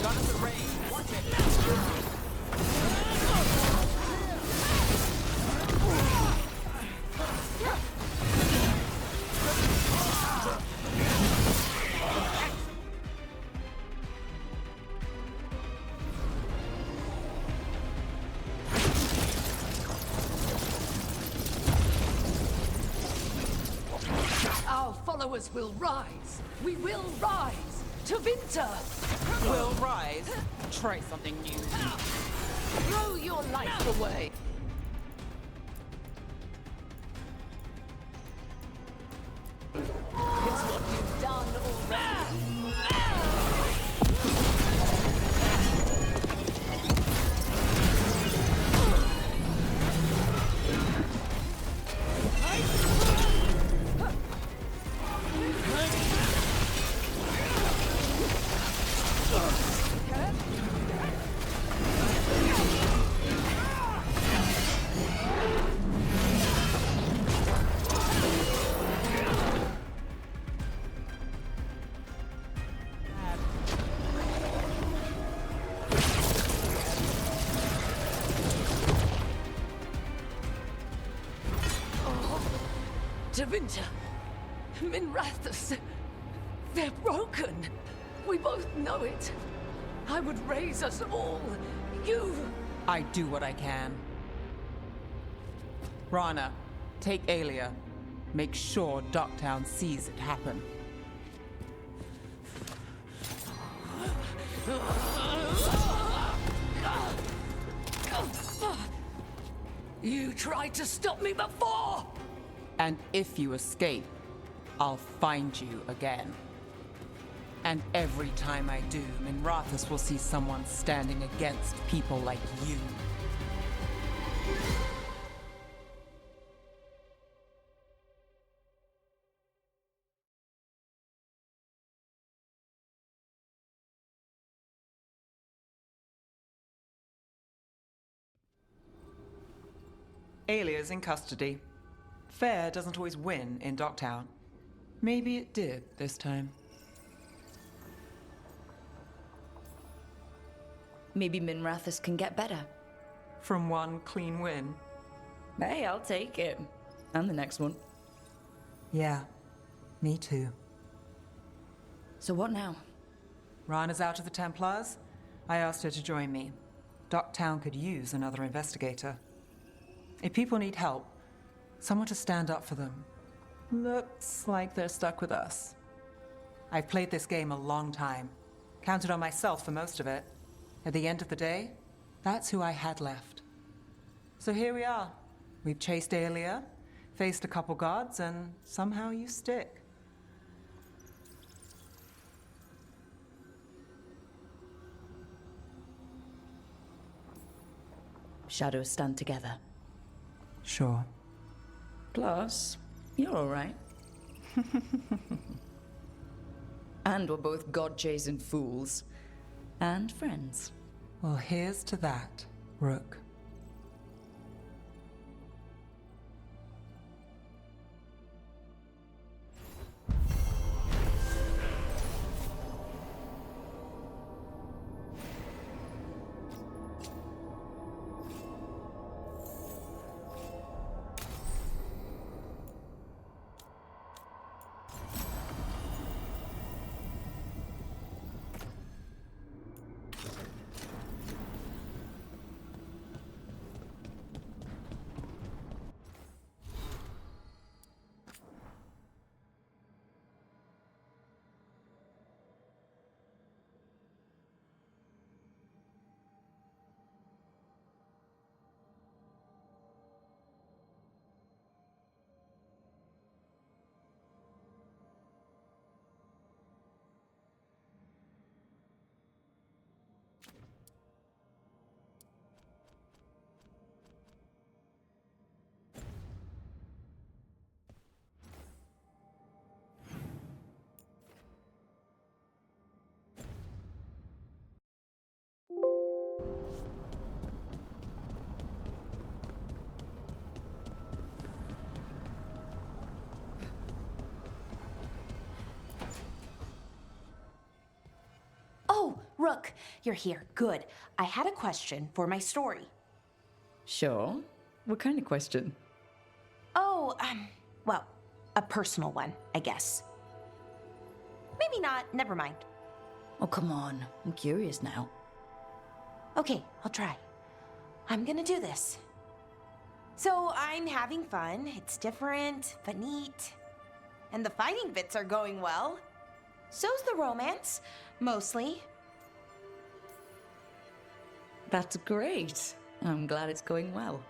Got us at range. Watch it. Our followers will rise. We will rise. To Winter. We'll rise. Try something new. Throw your life away. It's what you've done already. Winter, Minrathous, they're broken. We both know it. I would raise us all. You... I do what I can. Rana, take Aelia. Make sure Dogtown sees it happen. You tried to stop me before! And if you escape, I'll find you again. And every time I do, Minrathous will see someone standing against people like you. Alia's in custody. Fair doesn't always win in Docktown. Maybe it did this time. Maybe Minrathous can get better. From one clean win. Hey, I'll take it. And the next one. Yeah, me too. So what now? Rana's out of the Templars. I asked her to join me. Docktown could use another investigator. If people need help, someone to stand up for them. Looks like they're stuck with us. I've played this game a long time. Counted on myself for most of it. At the end of the day, that's who I had left. So here we are. We've chased Aelia, faced a couple gods, and somehow you stick. Shadows stand together. Sure. Plus, you're all right. And we're both god-chasing fools. And friends. Well, here's to that, Rook. Oh, Rook, you're here. Good. I had a question for my story. Sure. What kind of question? Oh, well, a personal one, I guess. Maybe not. Never mind. Oh, come on. I'm curious now. Okay, I'll try. I'm gonna do this. So I'm having fun. It's different, but neat. And the fighting bits are going well. So's the romance, mostly. That's great. I'm glad it's going well.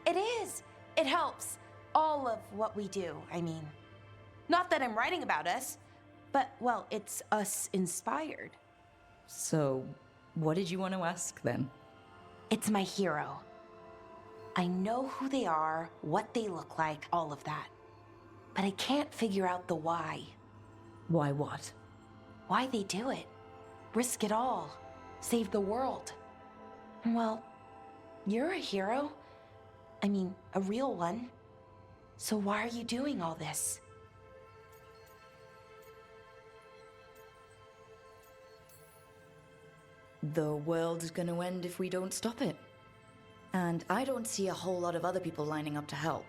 It is. It helps. All of what we do, I mean. Not that I'm writing about us, but, well, it's us inspired. So, what did you want to ask then? It's my hero. I know who they are, what they look like, all of that. But I can't figure out the why. Why what? Why they do it. Risk it all. Save the world. Well, you're a hero. I mean, a real one. So why are you doing all this? The world's gonna end if we don't stop it. And I don't see a whole lot of other people lining up to help.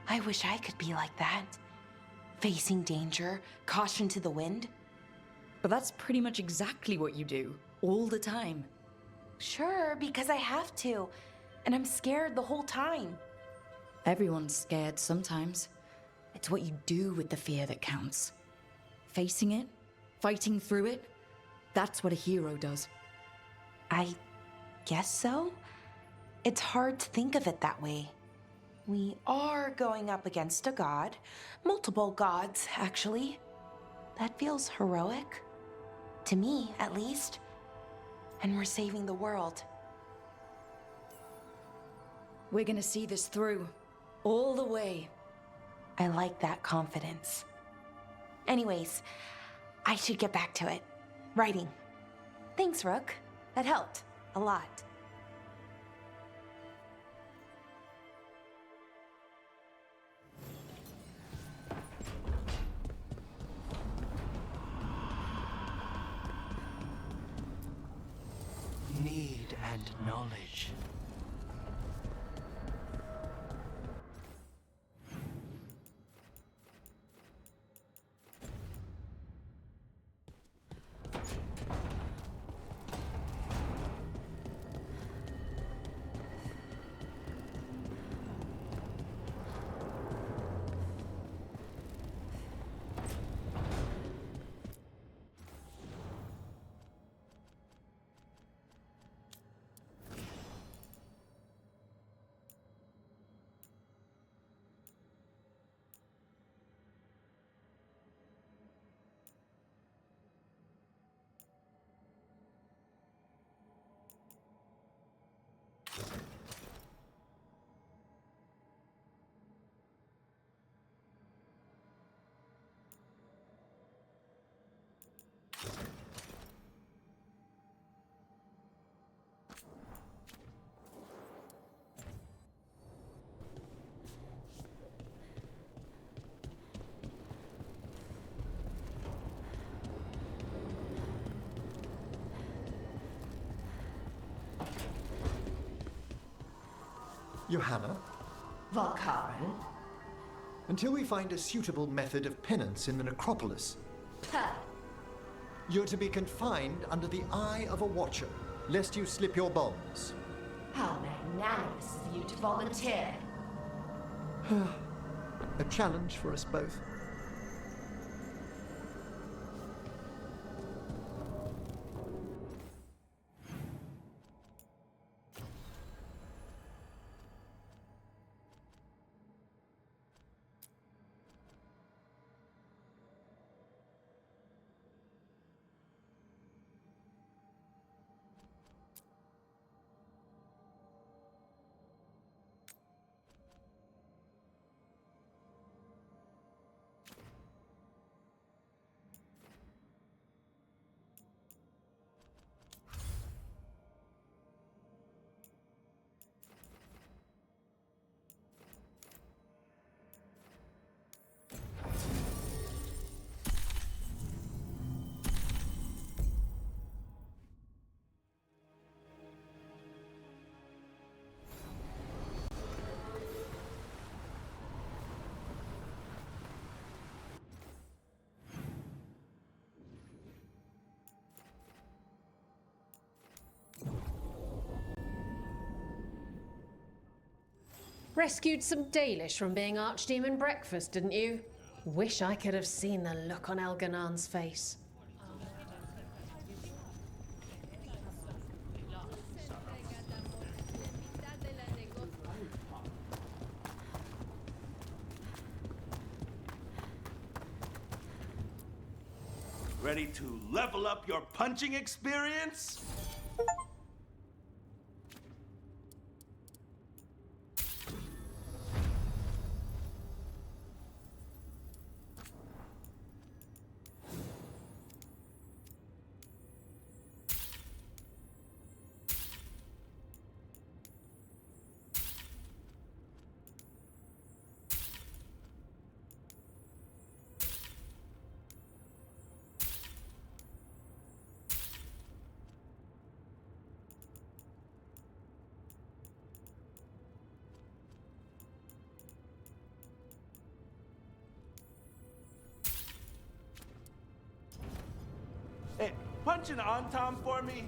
I wish I could be like that. Facing danger, caution to the wind. But that's pretty much exactly what you do, all the time. Sure, because I have to. And I'm scared the whole time. Everyone's scared sometimes. It's what you do with the fear that counts. Facing it, fighting through it, that's what a hero does. I guess so? It's hard to think of it that way. We are going up against a god. Multiple gods, actually. That feels heroic. To me, at least. And we're saving the world. We're gonna see this through. All the way. I like that confidence. Anyways, I should get back to it. Writing. Thanks, Rook. That helped. A lot. Need and knowledge. Johanna, Valkaran? until we find a suitable method of penance in the necropolis, Puh. you're to be confined under the eye of a watcher, lest you slip your bonds. How magnanimous of you to volunteer. A challenge for us both. Rescued some Dalish from being Archdemon breakfast, didn't you? Wish I could have seen the look on Elganan's face. Ready to level up your punching experience? Hey, punch an Antom for me.